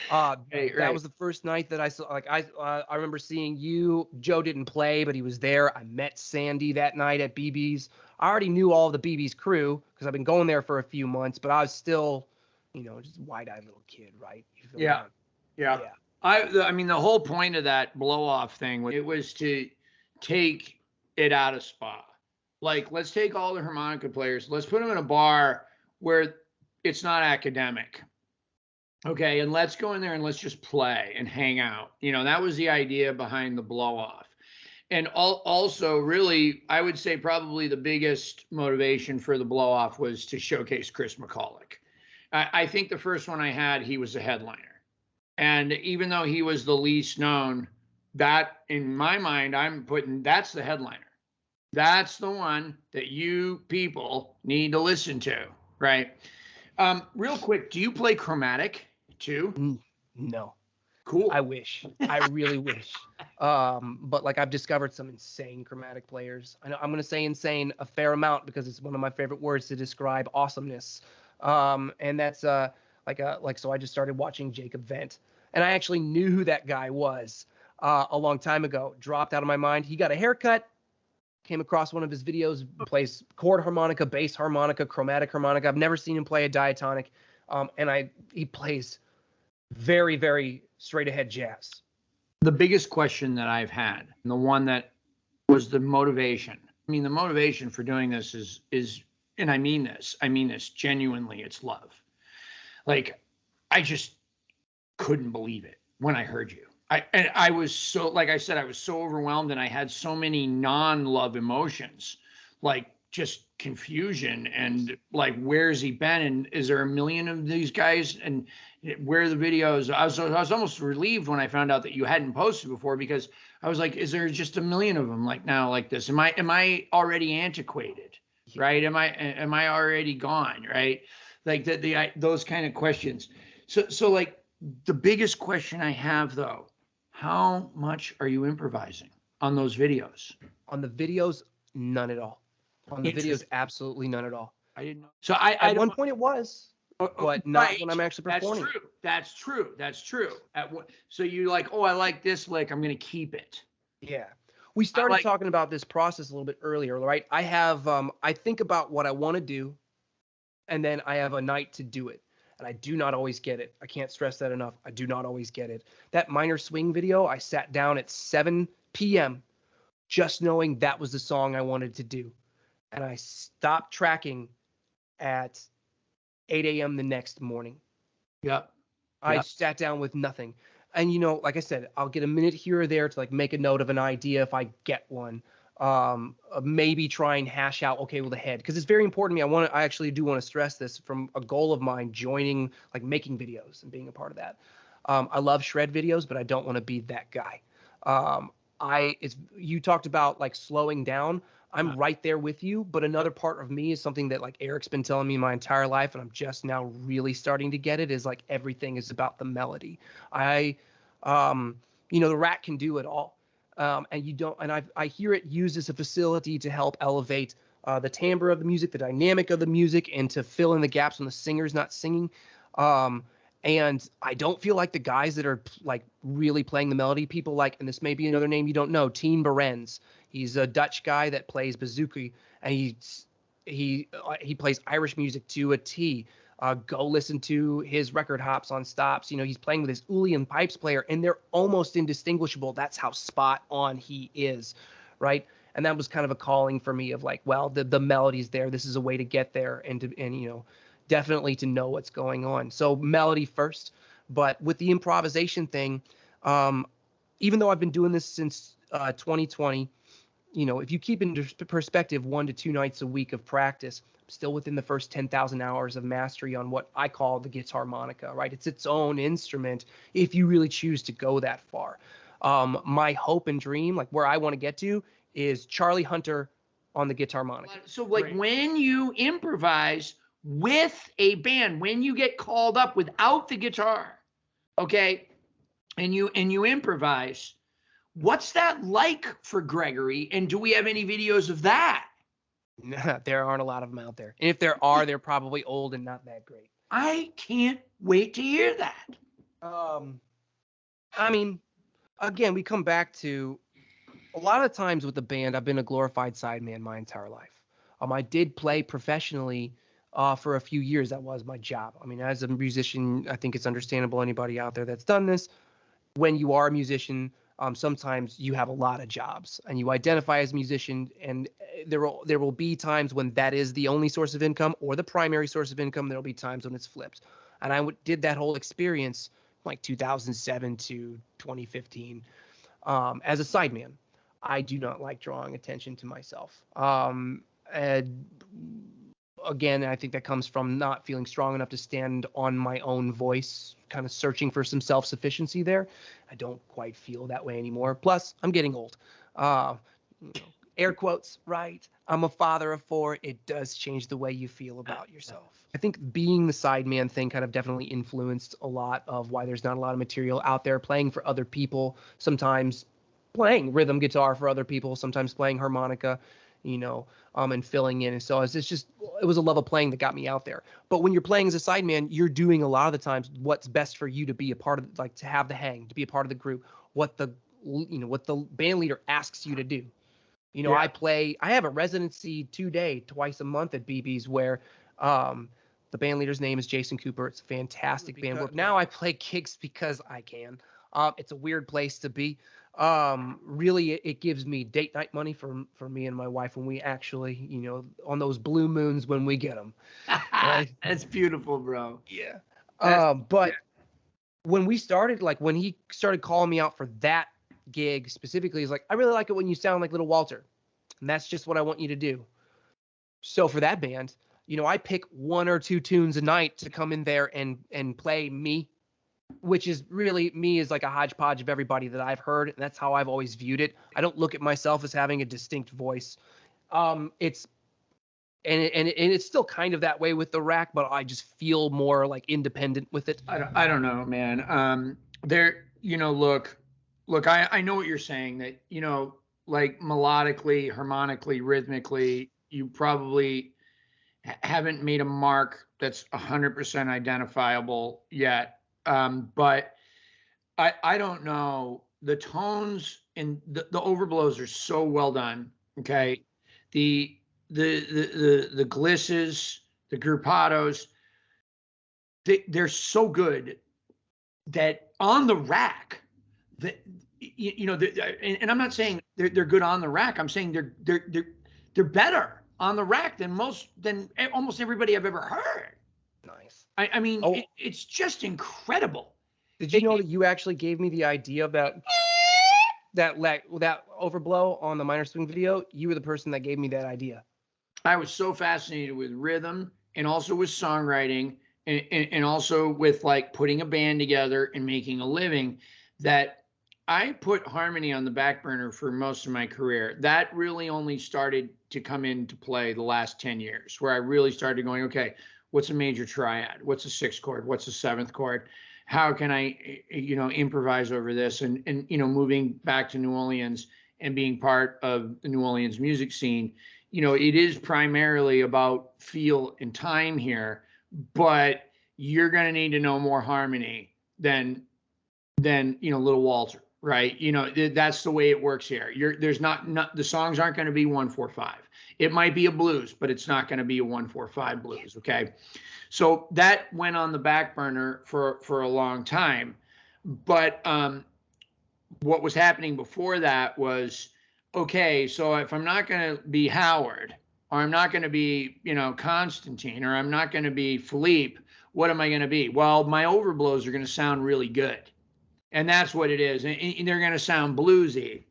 That was the first night that I saw, like, I remember seeing you. Joe didn't play, but he was there. I met Sandy that night at BB's. I already knew all of the BB's crew because I've been going there for a few months, but I was still, you know, just a wide-eyed little kid, right? Yeah. I mean, the whole point of that blow-off thing, it was to take it out of spa. Like, let's take all the harmonica players, let's put them in a bar where it's not academic. Okay, and let's go in there and let's just play and hang out. You know, that was the idea behind the blow-off. And also, really, I would say probably the biggest motivation for the blow-off was to showcase Chris Michalek. I think the first one I had, he was a headliner. And even though he was the least known, that, in my mind, that's the headliner. That's the one that you people need to listen to, right? Real quick, do you play chromatic too? No. Cool. I wish. I really wish. But like, I've discovered some insane chromatic players. I know I'm going to say insane a fair amount because it's one of my favorite words to describe awesomeness. And that's so I just started watching Jacob Vent, and I actually knew who that guy was a long time ago. Dropped out of my mind. He got a haircut. Came across one of his videos. Plays chord harmonica, bass harmonica, chromatic harmonica. I've never seen him play a diatonic, and he plays very, very straight ahead jazz. The biggest question that I've had, and the one that was the motivation. I mean, the motivation for doing this is, and I mean this genuinely, it's love. Like, I just couldn't believe it when I heard you. I was so, like I said, I was so overwhelmed, and I had so many non-love emotions, like just confusion and like, where's he been? And is there a million of these guys? And where are the videos? I was almost relieved when I found out that you hadn't posted before, because I was like, is there just a million of them like now like this? Am I already antiquated? Right? Am I already gone? Right? Like those kind of questions. So like, the biggest question I have though, how much are you improvising on those videos? On the videos, none at all. On the videos, absolutely none at all. I didn't know. So at one point it was, but not when I'm actually performing. That's true. So you like, oh, I like this lick, I'm going to keep it. Yeah. We started talking about this process a little bit earlier, right? I have, I think about what I want to do, and then I have a night to do it. And I do not always get it. I can't stress that enough. I do not always get it. That minor swing video, I sat down at 7 p.m. just knowing that was the song I wanted to do. And I stopped tracking at 8 a.m. the next morning. Yep. I sat down with nothing. And, you know, like I said, I'll get a minute here or there to like make a note of an idea if I get one. Maybe try and hash out, okay, well, the head, because it's very important to me. I actually do want to stress this from a goal of mine, joining, like making videos and being a part of that. I love shred videos, but I don't want to be that guy. You talked about like slowing down. I'm right there with you, but another part of me is something that like Eric's been telling me my entire life, and I'm just now really starting to get it, is like everything is about the melody. The Rat can do it all. And you don't, and I hear it used as a facility to help elevate the timbre of the music, the dynamic of the music, and to fill in the gaps when the singer's not singing. And I don't feel like the guys that are like really playing the melody, people like, and this may be another name you don't know, Teen Behrens. He's a Dutch guy that plays bouzouki, and he plays Irish music to a T. Go listen to his record Hops on Stops. You know, he's playing with his Uilleann pipes player, and they're almost indistinguishable. That's how spot on he is, right? And that was kind of a calling for me of like, well, the melody's there. This is a way to get there, and you know, definitely to know what's going on. So melody first, but with the improvisation thing, even though I've been doing this since 2020, you know, if you keep in perspective 1 to 2 nights a week of practice, I'm still within the first 10,000 hours of mastery on what I call the guitarmonica, right? It's its own instrument if you really choose to go that far. My hope and dream, like where I want to get to, is Charlie Hunter on the guitarmonica. So like when you improvise with a band, when you get called up without the guitar, okay, and you improvise, what's that like for Gregory? And do we have any videos of that? There aren't a lot of them out there. And if there are, they're probably old and not that great. I can't wait to hear that. I mean, again, we come back to a lot of times with the band, I've been a glorified sideman my entire life. I did play professionally for a few years. That was my job. I mean, as a musician, I think it's understandable, anybody out there that's done this, when you are a musician, sometimes you have a lot of jobs and you identify as a musician, and there will be times when that is the only source of income or the primary source of income. There'll be times when it's flipped. And I did that whole experience like 2007 to 2015 as a sideman. I do not like drawing attention to myself. And again, I think that comes from not feeling strong enough to stand on my own voice, kind of searching for some self-sufficiency there. I don't quite feel that way anymore. Plus, I'm getting old. Air quotes, right? I'm a father of 4. It does change the way you feel about yourself. I think being the sideman thing kind of definitely influenced a lot of why there's not a lot of material out there, playing for other people, sometimes playing rhythm guitar for other people, sometimes playing harmonica, you know, and filling in. And so it was a love of playing that got me out there. But when you're playing as a sideman, you're doing a lot of the times what's best for you to be a part of, like to have the hang, to be a part of the group, what the band leader asks you to do. You know, yeah. I have a residency 2-day, twice a month at BB's where the band leader's name is Jason Cooper. It's a fantastic band. Now I play gigs because I can. It's a weird place to be. Really, it gives me date night money for me and my wife when we actually, you know, on those blue moons when we get them. Right? That's beautiful, bro. Yeah. But when we started, like when he started calling me out for that gig specifically, he's like, I really like it when you sound like Little Walter, and that's just what I want you to do. So for that band, you know, I pick 1 or 2 tunes a night to come in there and play me, which is really me is like a hodgepodge of everybody that I've heard. And that's how I've always viewed it. I don't look at myself as having a distinct voice. It's still kind of that way with the Rack, but I just feel more like independent with it. I don't know, man. You know, look, I know what you're saying, that, you know, like melodically, harmonically, rhythmically, you probably haven't made a mark that's 100% identifiable yet. But I don't know, the tones and the overblows are so well done. Okay. The glisses, the gruppados, they're so good that on the Rack, that, you know, and I'm not saying they're good on the Rack. I'm saying they're better on the Rack than almost everybody I've ever heard. Nice. I mean, it's just incredible. Did you know that you actually gave me the idea of that overblow on the minor swing video? You were the person that gave me that idea. I was so fascinated with rhythm and also with songwriting and also with like putting a band together and making a living, that I put harmony on the back burner for most of my career. That really only started to come into play the last 10 years, where I really started going, okay, what's a major triad? What's a 6th chord? What's a 7th chord? How can I, you know, improvise over this? And you know, moving back to New Orleans and being part of the New Orleans music scene, you know, it is primarily about feel and time here, but you're going to need to know more harmony than, you know, Little Walter. right? You know, that's the way it works here. There's not the songs aren't going to be 1-4-5. It might be a blues, but it's not going to be a 1-4-5 blues. Okay, so that went on the back burner for a long time. But what was happening before that was, okay, so if I'm not going to be Howard, or I'm not going to be, you know, Constantine, or I'm not going to be Philippe, what am I going to be? Well, my overblows are going to sound really good. And that's what it is. And they're going to sound bluesy.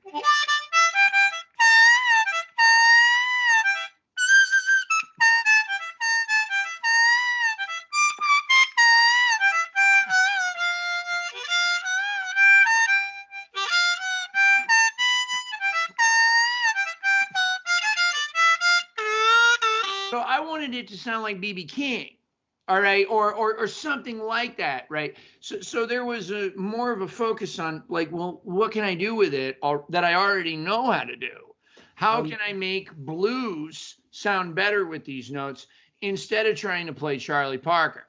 So I wanted it to sound like B.B. King. All right, or something like that, right? So there was more of a focus on, like, well, what can I do with it that I already know how to do? How can I make blues sound better with these notes instead of trying to play Charlie Parker?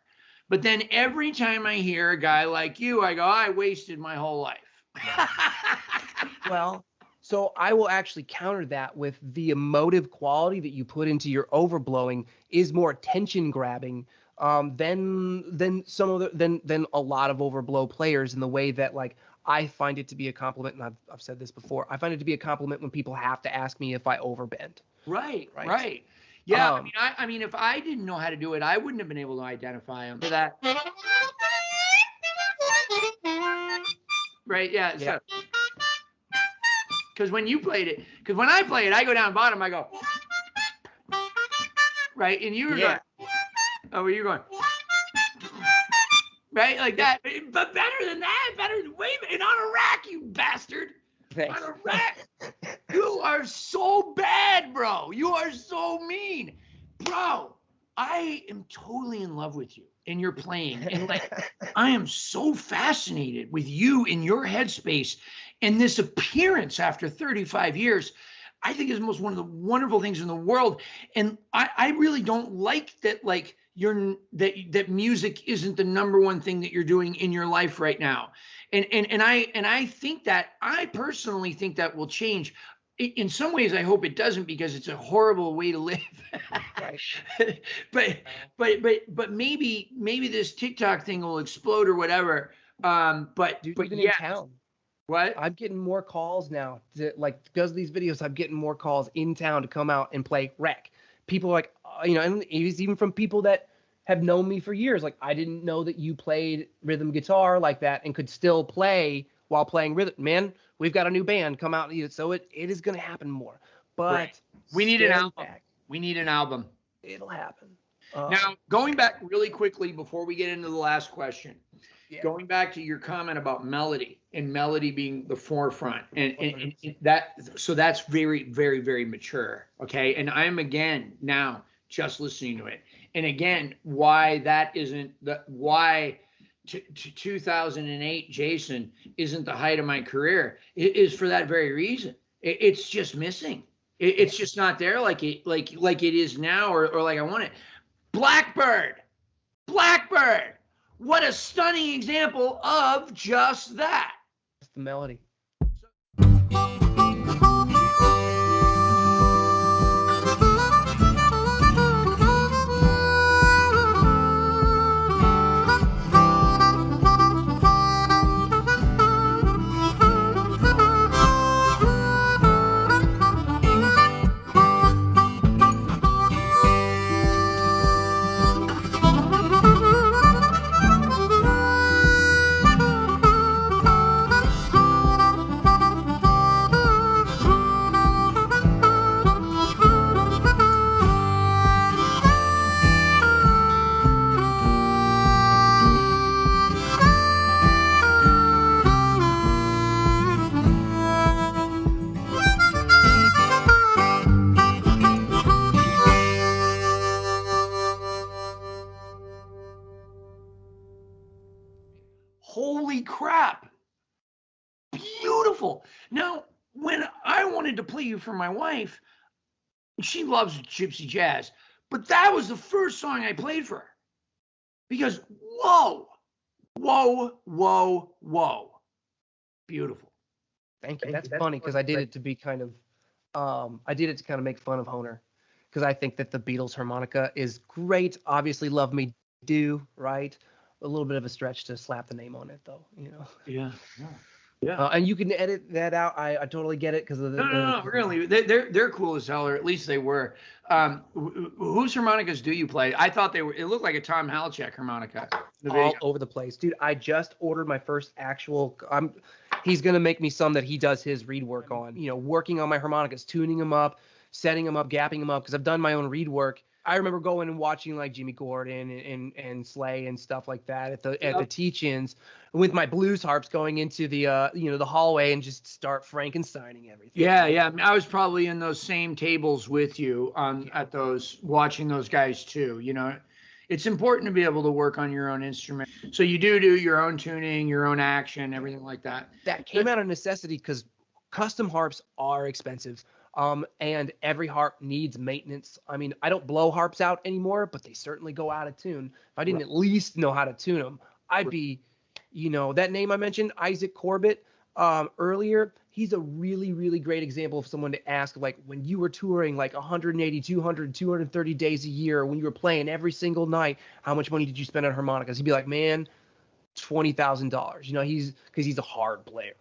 But then every time I hear a guy like you, I go, I wasted my whole life. Well, so I will actually counter that with the emotive quality that you put into your overblowing is more attention grabbing than some of than a lot of overblow players, in the way that, like, I find it to be a compliment, and I've said this before. I find it to be a compliment when people have to ask me if I overbend. Right. Yeah, I mean, if I didn't know how to do it, I wouldn't have been able to identify them for that. Right? Yeah. So, because when you played it, because when I play it, I go down bottom, I go, right, and you were going, oh, were you going, right, like that? But better than that, better than and on a rack, you bastard. Thanks. On a rack. You are so bad, bro. You are so mean, bro. I am totally in love with you and your playing, and like, I am so fascinated with you in your headspace and this appearance after 35 years. I think is one of the wonderful things in the world, and I really don't like that. Like, that music isn't the number one thing that you're doing in your life right now, and I think that, I personally think that will change. In some ways, I hope it doesn't, because it's a horrible way to live. Right. but maybe this TikTok thing will explode or whatever. But even yeah. in town. What? I'm getting more calls now because of these videos. I'm getting more calls in town to come out and play rec. People are like, and it's even from people that have known me for years. Like, I didn't know that you played rhythm guitar like that and could still play while playing rhythm. Man, we've got a new band come out. So it is going to happen more. But we need an album. We need an album. It'll happen. Now, going back really quickly before we get into the last question, going back to your comment about melody and melody being the forefront, and that's very, very, very mature. Okay. And I'm, again, now just listening to it. And again, why 2008 Jason isn't the height of my career, it is for that very reason. It's just missing. It's just not there like it is now, or like I want it. Blackbird. What a stunning example of just that. It's the melody. Holy crap. Beautiful. Now, when I wanted to play you for my wife, she loves gypsy jazz, but that was the first song I played for her. Because, whoa. Beautiful. Thank you. That's funny because I did it to be kind of, I did it to kind of make fun of Hohner, because I think that the Beatles harmonica is great. Obviously, Love Me Do, right? A little bit of a stretch to slap the name on it, though. Yeah. Yeah. And you can edit that out. I totally get it because of No, really, they're cool as hell, or at least they were. Whose harmonicas do you play? I thought they were. It looked like a Tom Halchek harmonica. All over the place, dude. I just ordered my first actual. He's gonna make me some that he does his reed work on. Working on my harmonicas, tuning them up, setting them up, gapping them up, because I've done my own reed work. I remember going and watching like Jimmy Gordon and Slay and stuff like that at the teach-ins with my blues harps, going into the the hallway and just start Frankensteining everything. Yeah. I was probably in those same tables with you at those, watching those guys too. It's important to be able to work on your own instrument. So you do your own tuning, your own action, everything like that. That came out of necessity because custom harps are expensive. And every harp needs maintenance. I mean, I don't blow harps out anymore, but they certainly go out of tune. If I didn't at least know how to tune them, I'd be, that name I mentioned, Isaac Corbett, earlier, he's a really, really great example of someone to ask, like, when you were touring like 180, 200, 230 days a year, when you were playing every single night, how much money did you spend on harmonicas? He'd be like, man, $20,000. Because he's a hard player.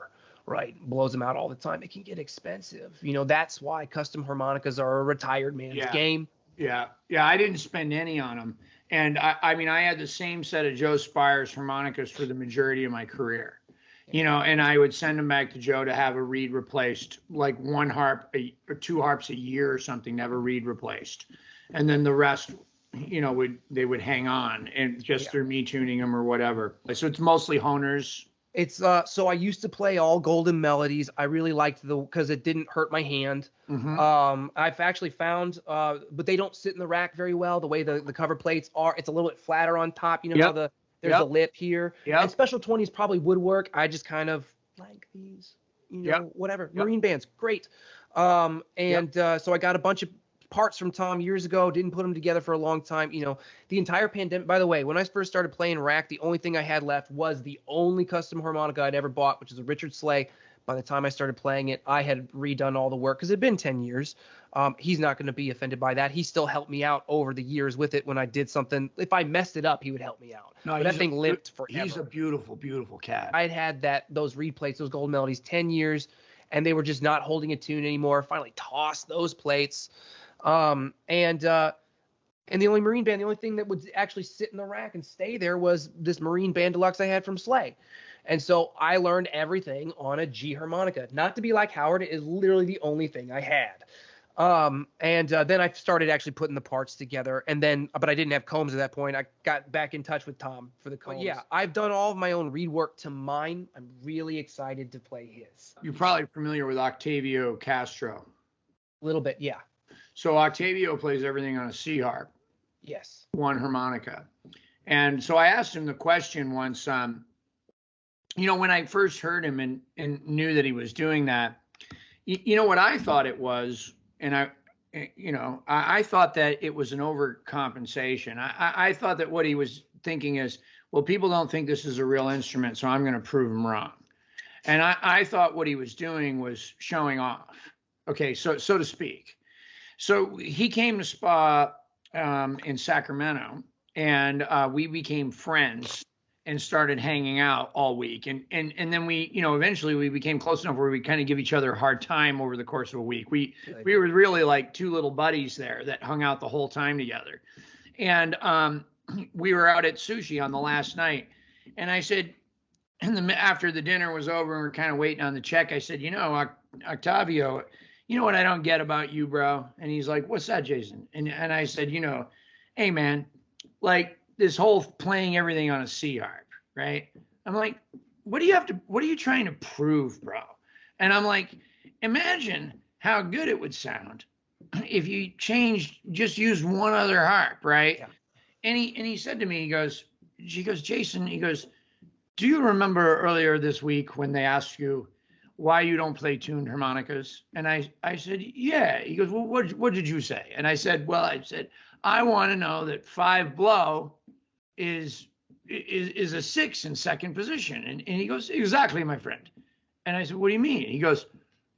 Right, blows them out all the time. It can get expensive. That's why custom harmonicas are a retired man's game. Yeah. I didn't spend any on them, and I mean, I had the same set of Joe Spires harmonicas for the majority of my career. And I would send them back to Joe to have a reed replaced, like one harp or two harps a year or something, to have a reed replaced, and then the rest, they would hang on, and just through me tuning them or whatever. So it's mostly Hohners. It's so I used to play all golden melodies. I really liked because it didn't hurt my hand. Mm-hmm. I've actually found, but they don't sit in the rack very well. The way the cover plates are, it's a little bit flatter on top. How there's a lip here. And Special 20 is probably woodwork. I just kind of like these, whatever. Marine bands, great. So I got a bunch of parts from Tom years ago, didn't put them together for a long time. The entire pandemic, by the way, when I first started playing rack, the only thing I had left was the only custom harmonica I'd ever bought, which is a Richard Slay. By the time I started playing it, I had redone all the work because it had been 10 years. He's not going to be offended by that. He still helped me out over the years with it when I did something. If I messed it up, he would help me out. No, but that thing lived forever. He's a beautiful, beautiful cat. I'd had those reed plates, those gold melodies, 10 years, and they were just not holding a tune anymore. Finally tossed those plates. And the only Marine band, the only thing that would actually sit in the rack and stay there was this Marine Band Deluxe I had from Slay. And so I learned everything on a G harmonica. Not to be like Howard, it is literally the only thing I had. Then I started actually putting the parts together, but I didn't have combs at that point. I got back in touch with Tom for the combs. Yeah, I've done all of my own reed work to mine. I'm really excited to play his. You're probably familiar with Octavio Castro. A little bit, yeah. So Octavio plays everything on a C harp. Yes. One harmonica. And so I asked him the question once, when I first heard him and knew that he was doing that, what I thought it was, and I thought that it was an overcompensation. I thought that what he was thinking is, well, people don't think this is a real instrument, so I'm going to prove them wrong. And I thought what he was doing was showing off. Okay, so to speak. So he came to Spa in Sacramento, and we became friends and started hanging out all week. And then we, eventually we became close enough where we kind of give each other a hard time over the course of a week. We were really like two little buddies there that hung out the whole time together. And we were out at sushi on the last night. And I said, after the dinner was over and we're kind of waiting on the check, I said, Octavio, you know what I don't get about you, bro? And he's like, what's that, Jason? And I said, hey, man, like this whole playing everything on a C harp, right? I'm like, what are you trying to prove, bro? And I'm like, imagine how good it would sound if you just used one other harp, right? Yeah. And he said to me, he goes, Jason, do you remember earlier this week when they asked you why you don't play tuned harmonicas? And I said, yeah. He goes, well, what did you say? And I said, I want to know that 5 blow is a 6 in second position. And he goes, exactly, my friend. And I said, what do you mean? He goes,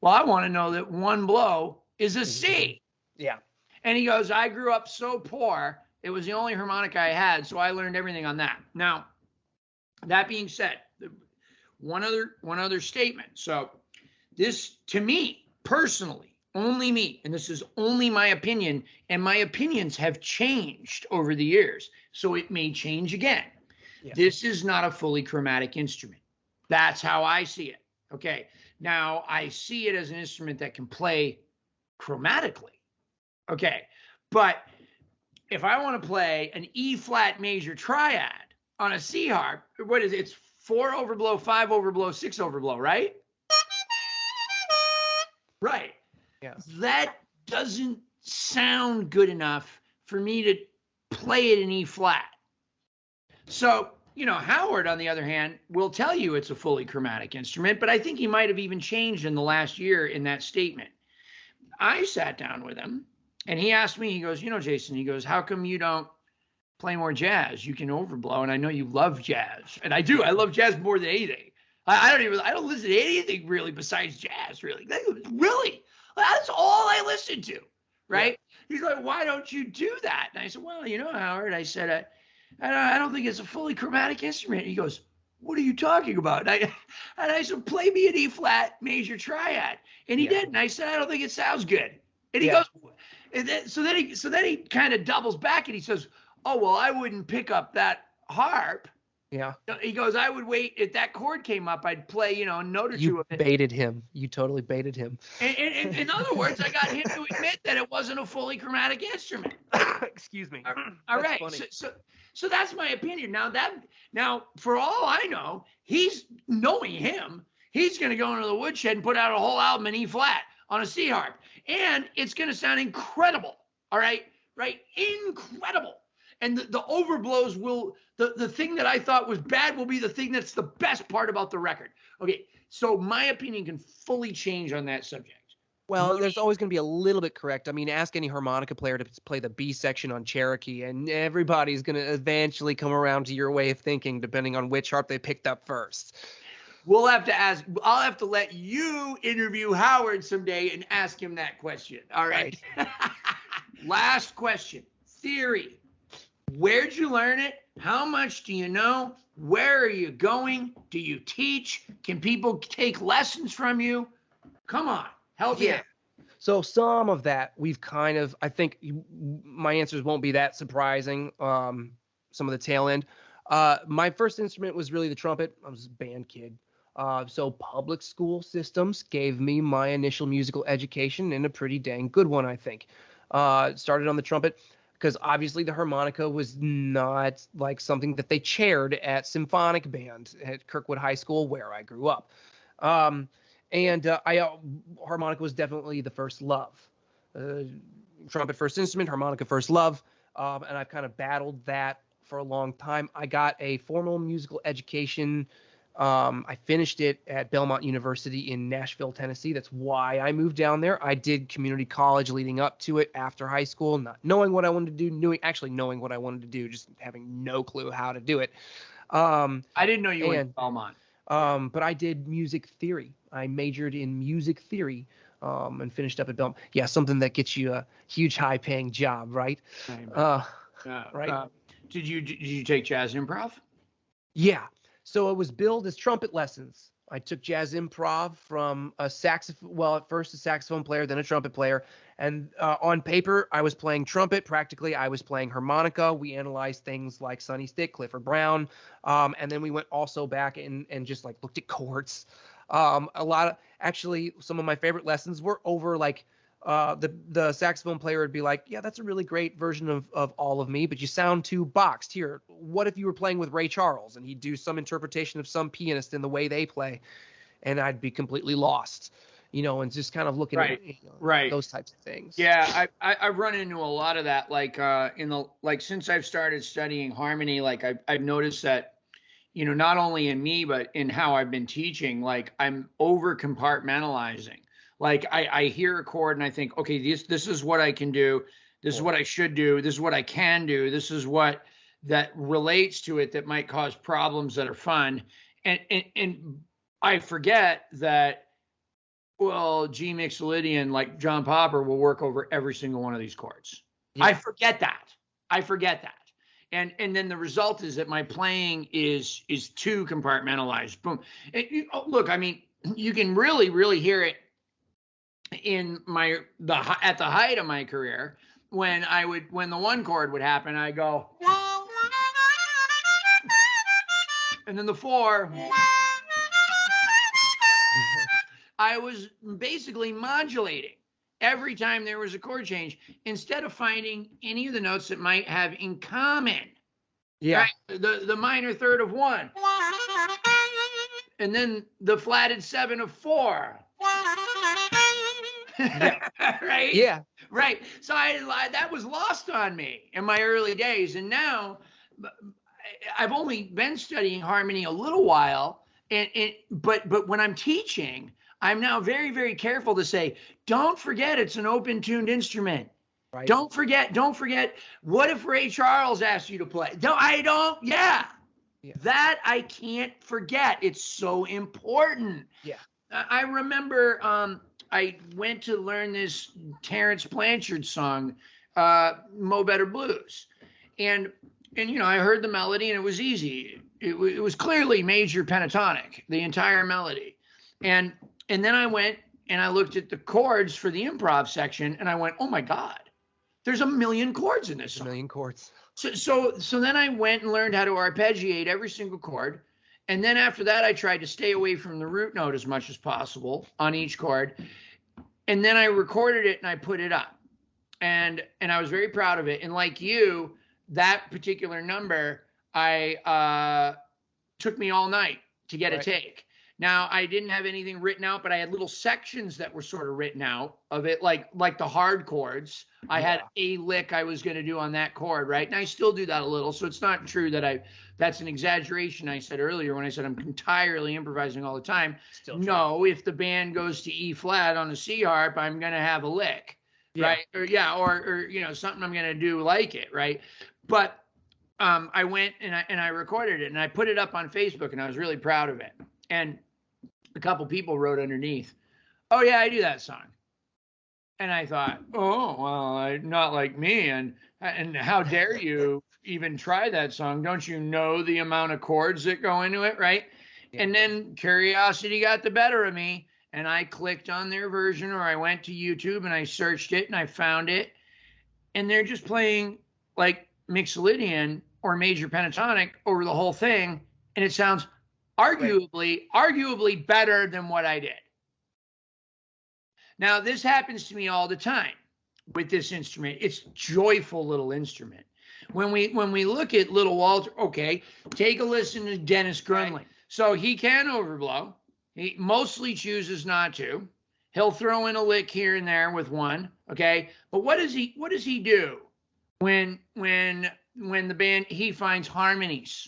well, I want to know that one blow is a C. Yeah. And he goes, I grew up so poor, it was the only harmonica I had, so I learned everything on that. Now, that being said, one other statement. So this, to me, personally, only me, and this is only my opinion, and my opinions have changed over the years, so it may change again. Yeah. This is not a fully chromatic instrument. That's how I see it. Okay. Now, I see it as an instrument that can play chromatically. Okay. But if I want to play an E flat major triad on a C harp, what is it? It's 4 overblow, 5 overblow, 6 overblow, right? Right. Yes. That doesn't sound good enough for me to play it in E flat. So, Howard, on the other hand, will tell you it's a fully chromatic instrument, but I think he might have even changed in the last year in that statement. I sat down with him and he asked me, he goes, Jason, he goes, how come you don't play more jazz? You can overblow, and I know you love jazz. And I do. I love jazz more than anything. I don't listen to anything really besides jazz, really. Really? That's all I listen to, right? Yeah. He's like, why don't you do that? And I said, well, Howard, I said, I don't think it's a fully chromatic instrument. He goes, what are you talking about? And I said, play me an E flat major triad. And he did. And I said, I don't think it sounds good. And he goes, and then, so then he kind of doubles back and he says, oh, well, I wouldn't pick up that harp. Yeah. He goes, I would wait. If that chord came up, I'd play, a note or two of it. You baited him. You totally baited him. And in other words, I got him to admit that it wasn't a fully chromatic instrument. Excuse me. All right. So that's my opinion. Now, for all I know, knowing him, he's going to go into the woodshed and put out a whole album in E flat on a C harp. And it's going to sound incredible. All right. Right. Incredible. And the overblows the thing that I thought was bad will be the thing that's the best part about the record. Okay, so my opinion can fully change on that subject. Well, there's always going to be a little bit correct. I mean, ask any harmonica player to play the B section on Cherokee, and everybody's going to eventually come around to your way of thinking, depending on which harp they picked up first. We'll have to ask. I'll have to let you interview Howard someday and ask him that question. All right. Last question. Theory. Where'd you learn it? How much do you know? Where are you going? Do you teach? Can people take lessons from you? Come on, help me out. So some of that we've I think my answers won't be that surprising. Some of the tail end. My first instrument was really the trumpet. I was a band kid. So public school systems gave me my initial musical education, and a pretty dang good one, I think. Started on the trumpet, because obviously the harmonica was not like something that they chaired at symphonic band at Kirkwood High School, where I grew up. Harmonica was definitely the first love. Trumpet first instrument, harmonica first love. And I've kind of battled that for a long time. I got a formal musical education. I finished it at Belmont University in Nashville, Tennessee. That's why I moved down there. I did community college leading up to it after high school, not knowing what I wanted to do, knowing what I wanted to do, just having no clue how to do it. I didn't know you went to Belmont. But I did music theory. I majored in music theory and finished up at Belmont. Yeah, something that gets you a huge high-paying job, right? Right. Did you take jazz improv? Yeah. So it was billed as trumpet lessons. I took jazz improv from at first a saxophone player, then a trumpet player. And on paper, I was playing trumpet. Practically, I was playing harmonica. We analyzed things like Sonny Stitt, Clifford Brown. And then we went also back and just like looked at chords. Some of my favorite lessons were over like the saxophone player would be like, yeah, that's a really great version of All of Me, but you sound too boxed. Here, what if you were playing with Ray Charles? And he'd do some interpretation of some pianist in the way they play, and I'd be completely lost, and just kind of looking at those types of things. Yeah, I've run into a lot of that, since I've started studying harmony, I've noticed that, not only in me, but in how I've been teaching, I'm over compartmentalizing. I hear a chord and I think, okay, this is what I can do. This is what I should do. This is what I can do. This is what that relates to it that might cause problems that are fun. And I forget that, well, G Mixolydian, like John Popper, will work over every single one of these chords. Yeah. I forget that. And then the result is that my playing is too compartmentalized. Boom. Look, I mean, you can really hear it in at the height of my career when the one chord would happen, I go, and then the 4. I was basically modulating every time there was a chord change instead of finding any of the notes that might have in common. Yeah. Right? The minor third of 1. And then the flatted 7 of 4. Yeah. Right? Yeah. Right. So that was lost on me in my early days. And now I've only been studying harmony a little while. But when I'm teaching, I'm now very, very careful to say, don't forget it's an open-tuned instrument. Right. Don't forget, what if Ray Charles asked you to play? Yeah. That I can't forget. It's so important. Yeah. I remember I went to learn this Terrence Blanchard song, Mo Better Blues. And I heard the melody and it was easy. It was clearly major pentatonic, the entire melody. And then I went and I looked at the chords for the improv section and I went, oh my God, there's a million chords in this song. A million chords. So then I went and learned how to arpeggiate every single chord. And then after that, I tried to stay away from the root note as much as possible on each chord. And then I recorded it and I put it up. And I was very proud of it. And like you, that particular number, took me all night to get a take. Now, I didn't have anything written out, but I had little sections that were sort of written out of it, like the hard chords. I had a lick I was going to do on that chord, right? And I still do that a little. So it's not true that that's an exaggeration I said earlier when I said I'm entirely improvising all the time. No, if the band goes to E flat on a C harp, I'm going to have a lick, right? Or something I'm going to do like it, right? But I went and I recorded it and I put it up on Facebook and I was really proud of it. And a couple people wrote underneath, oh yeah, I do that song. And I thought, oh, well, not like me. And how dare you even try that song? Don't you know the amount of chords that go into it, right? Yeah. And then curiosity got the better of me. And I clicked on their version, or I went to YouTube and I searched it and I found it. And they're just playing like Mixolydian or major pentatonic over the whole thing. And it sounds arguably better than what I did. Now, this happens to me all the time with this instrument. It's a joyful little instrument. When we look at Little Walter, okay, take a listen to Dennis Grunley. Right. So he can overblow. He mostly chooses not to. He'll throw in a lick here and there with one, okay? But what does he do when the band, he finds harmonies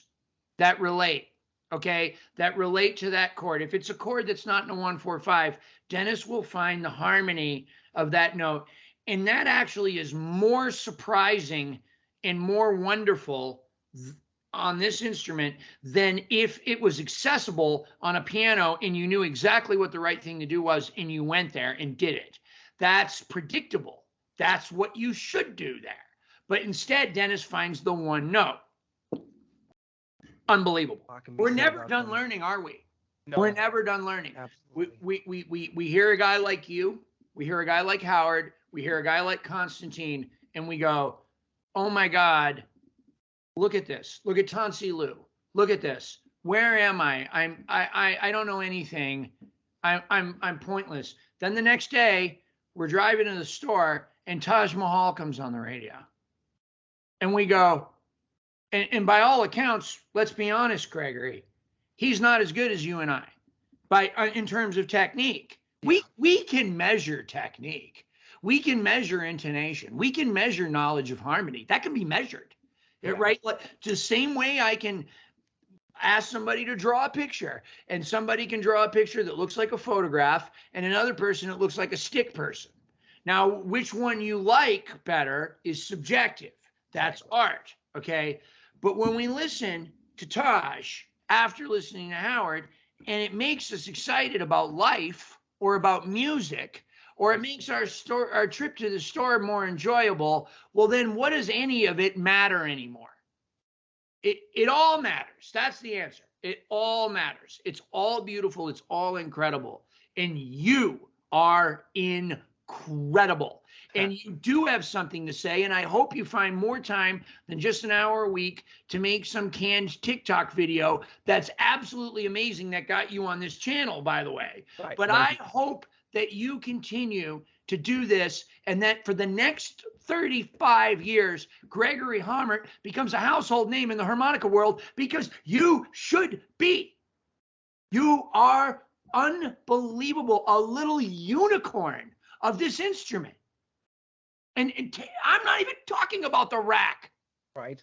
that relate? Okay, that relate to that chord. If it's a chord that's not in a 1-4-5, Dennis will find the harmony of that note. And that actually is more surprising and more wonderful on this instrument than if it was accessible on a piano and you knew exactly what the right thing to do was and you went there and did it. That's predictable. That's what you should do there. But instead, Dennis finds the one note. Unbelievable. We're never done learning, are we? No. We're never done learning. Absolutely. We hear a guy like you, we hear a guy like Howard, we hear a guy like Constantine, and we go, oh my God, look at this. Look at Tansi Liu. Look at this. Where am I? I don't know anything. I'm pointless. Then the next day, we're driving to the store and Taj Mahal comes on the radio. And we go, and by all accounts, let's be honest, Gregory, he's not as good as you and I, in terms of technique. We can measure technique. We can measure intonation. We can measure knowledge of harmony. That can be measured, right? Like, the same way I can ask somebody to draw a picture, and somebody can draw a picture that looks like a photograph, and another person that looks like a stick person. Now, which one you like better is subjective. That's art, okay? But when we listen to Taj, after listening to Howard, and it makes us excited about life or about music, or it makes our trip to the store more enjoyable, well, then what does any of it matter anymore? It all matters. That's the answer. It all matters. It's all beautiful. It's all incredible. And you are incredible. And you do have something to say. And I hope you find more time than just an hour a week to make some canned TikTok video that's absolutely amazing that got you on this channel, by the way. Right. But I hope that you continue to do this, and that for the next 35 years, Gregory Hommert becomes a household name in the harmonica world, because you should be. You are unbelievable, a little unicorn of this instrument. And I'm not even talking about the rack. Right.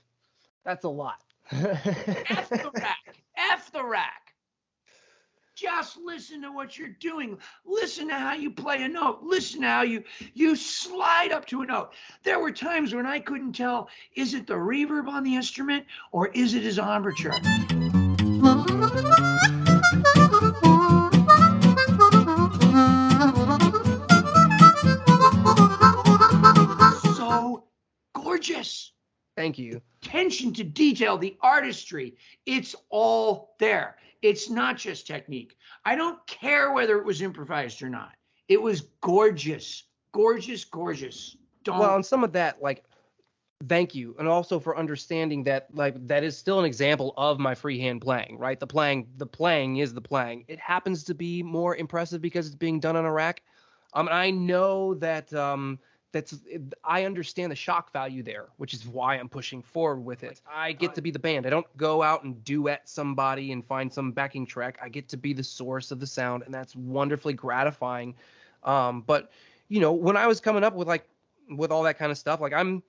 That's a lot. F the rack. F the rack. Just listen to what you're doing. Listen to how you play a note. Listen to how you slide up to a note. There were times when I couldn't tell, is it the reverb on the instrument or is it his embouchure? So gorgeous. Thank you. Attention to detail, the artistry, it's all there. It's not just technique. I don't care whether it was improvised or not. It was gorgeous, gorgeous, gorgeous. Well, and some of that, like, thank you. And also for understanding that, like, that is still an example of my freehand playing, right? The playing is the playing. It happens to be more impressive because it's being done on a rack. I know that, I understand the shock value there, which is why I'm pushing forward with it. I get to be the band. I don't go out and duet somebody and find some backing track. I get to be the source of the sound, and that's wonderfully gratifying. But you know, when I was coming up with all that kind of stuff, like I'm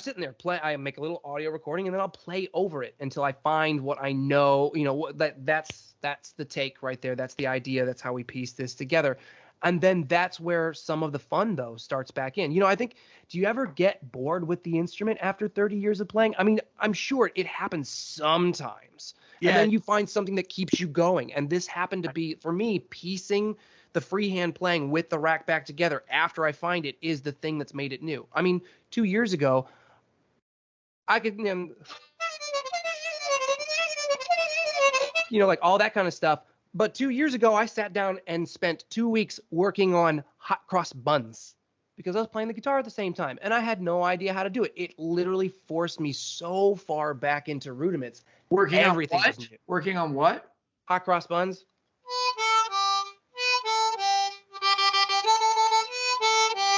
sitting there I make a little audio recording, and then I'll play over it until I find what I know. You know, that's the take right there. That's the idea. That's how we piece this together. And then that's where some of the fun, though, starts back in. You know, I think, do you ever get bored with the instrument after 30 years of playing? I mean, I'm sure it happens sometimes. Yeah. And then you find something that keeps you going. And this happened to be, for me, piecing the freehand playing with the rack back together after I find it is the thing that's made it new. I mean, 2 years ago, I could, you know, like all that kind of stuff. But 2 years ago, I sat down and spent 2 weeks working on hot cross buns because I was playing the guitar at the same time, and I had no idea how to do it. It literally forced me so far back into rudiments. Working on what? Working on what? Hot cross buns.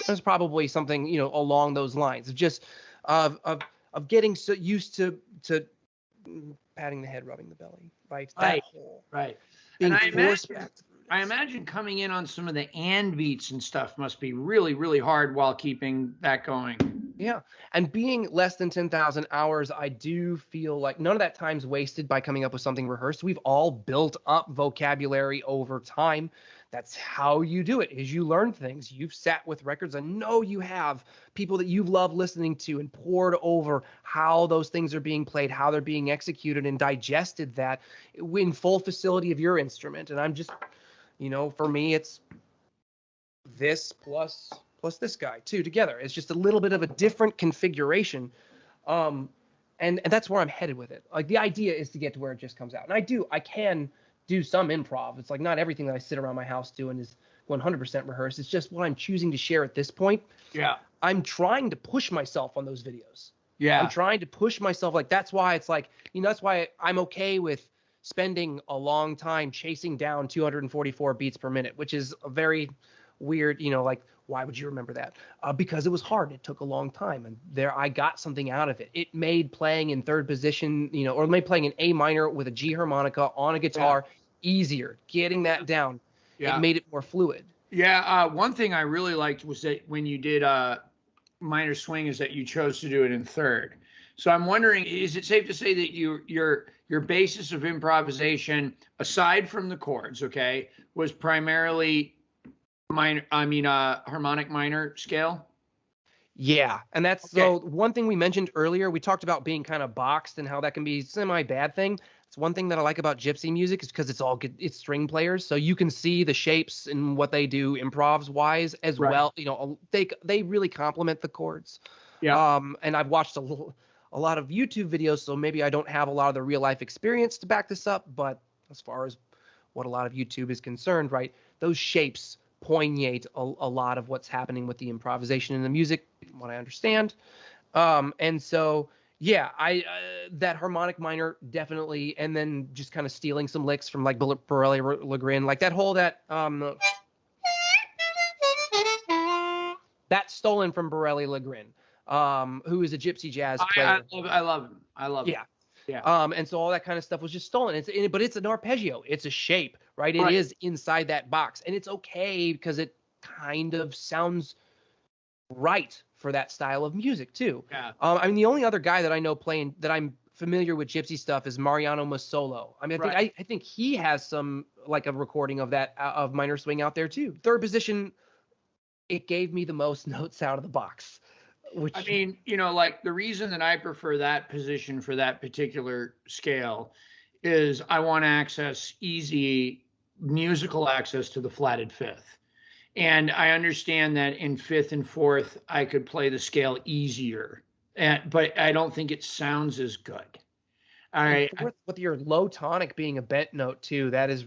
It was probably something, you know, along those lines of just of getting so used to patting the head, rubbing the belly, right? Right. Right. And I imagine coming in on some of the and beats and stuff must be really, really hard while keeping that going. Yeah. And being less than 10,000 hours, I do feel like none of that time's wasted by coming up with something rehearsed. We've all built up vocabulary over time. That's how you do it, is you learn things. You've sat with records. I know you have people that you love listening to and poured over how those things are being played, how they're being executed, and digested that in full facility of your instrument. And I'm just, you know, for me, it's this plus this guy too together. It's just a little bit of a different configuration. And that's where I'm headed with it. Like, the idea is to get to where it just comes out. And I can do some improv. It's like not everything that I sit around my house doing is 100% rehearsed. It's just what I'm choosing to share at this point. Yeah. I'm trying to push myself on those videos. Yeah. I'm trying to push myself. Like, that's why it's like, you know, that's why I'm okay with spending a long time chasing down 244 beats per minute, which is a very weird, you know, like, why would you remember that? Because it was hard. It took a long time. And there I got something out of it. It made playing in third position, you know, or made playing in A minor with a G harmonica on a guitar easier. Getting that down. It made it more fluid. Yeah. One thing I really liked was that when you did minor swing is that you chose to do it in third. So I'm wondering, is it safe to say that your basis of improvisation, aside from the chords, okay, was primarily harmonic minor scale? Yeah. And that's so one thing we mentioned earlier. We talked about being kind of boxed and how that can be a semi-bad thing. It's one thing that I like about gypsy music is because it's string players, so you can see the shapes and what they do improvs wise as Right. well. You know, they really complement the chords. Yeah. And I've watched a lot of YouTube videos, so maybe I don't have a lot of the real life experience to back this up, but as far as what a lot of YouTube is concerned, right, those shapes poignate a lot of what's happening with the improvisation in the music, from what I understand. And so, yeah, that harmonic minor definitely, and then just kind of stealing some licks from like Borelli-Legrin, like that's stolen from Borelli-Legrin, who is a gypsy jazz player. I love him. I love him. Yeah. Yeah. And so all that kind of stuff was just stolen. But it's an arpeggio. It's a shape, right? It Right. is inside that box, and it's okay because it kind of sounds right for that style of music too. Yeah. I mean, the only other guy that I know playing that I'm familiar with gypsy stuff is Mariano Masolo. I mean, I think he has some like a recording of that of minor swing out there too. Third position, it gave me the most notes out of the box. Which, I mean, you know, like the reason that I prefer that position for that particular scale is I want easy musical access to the flatted fifth. And I understand that in fifth and fourth, I could play the scale easier, but I don't think it sounds as good. All right. Fourth, with your low tonic being a bent note too, that's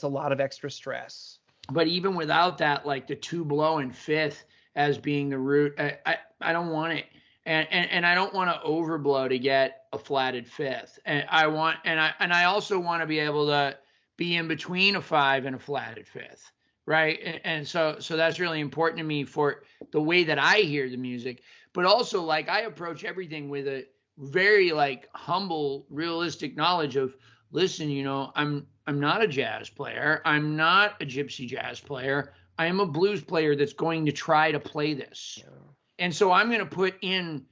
a lot of extra stress. But even without that, like the two below in fifth as being the root, I don't want it. And I don't want to overblow to get a flatted fifth. And I also want to be able to be in between a five and a flatted fifth. Right. And so that's really important to me for the way that I hear the music, but also like I approach everything with a very like humble, realistic knowledge of, listen, you know, I'm not a jazz player. I'm not a gypsy jazz player. I am a blues player that's going to try to play this. Yeah. And so I'm going to put in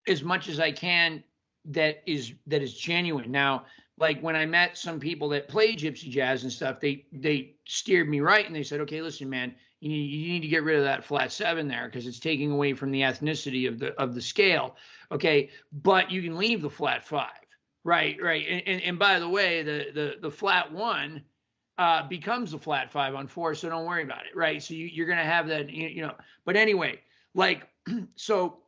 as much as I can that is genuine. Now, like when I met some people that play gypsy jazz and stuff, they steered me right and they said, okay, listen, man, you need to get rid of that flat seven there because it's taking away from the ethnicity of the scale. Okay, but you can leave the flat five. Right. And by the way, the flat one becomes the flat five on four, so don't worry about it. Right. So you're gonna have that, you know. But anyway, like so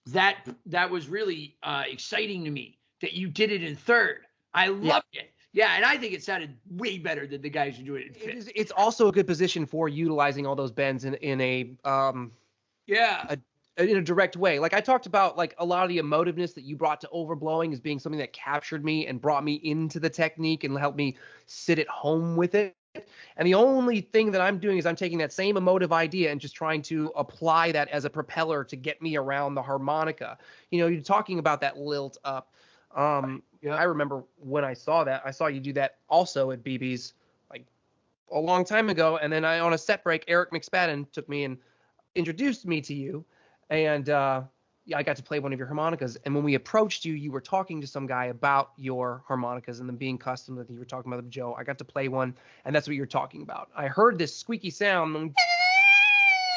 that was really exciting to me that you did it in third. I loved it. Yeah, and I think it sounded way better than the guys who do it in fifth. It's also a good position for utilizing all those bends in a direct way. Like I talked about, like a lot of the emotiveness that you brought to overblowing as being something that captured me and brought me into the technique and helped me sit at home with it. And the only thing that I'm doing is I'm taking that same emotive idea and just trying to apply that as a propeller to get me around the harmonica. You know, you're talking about that lilt up. I remember when I saw you do that also at BB's like a long time ago. And then on a set break, Eric McSpadden took me and introduced me to you. And I got to play one of your harmonicas. And when we approached you, you were talking to some guy about your harmonicas and them being custom. That you were talking about them, Joe. I got to play one, and that's what you're talking about. I heard this squeaky sound,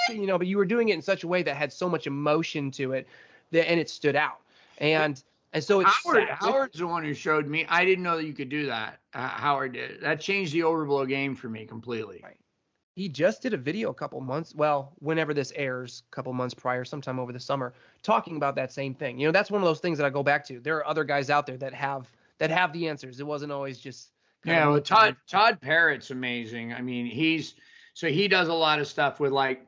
you know, but you were doing it in such a way that had so much emotion to it, and it stood out. And so it's Howard's the one who showed me. I didn't know that you could do that. Howard did. That changed the overblow game for me completely. Right. He just did a video a couple months, whenever this airs, a couple months prior, sometime over the summer, talking about that same thing. You know, that's one of those things that I go back to. There are other guys out there that have the answers. It wasn't always just well, Todd Parrott's amazing. I mean, he does a lot of stuff with like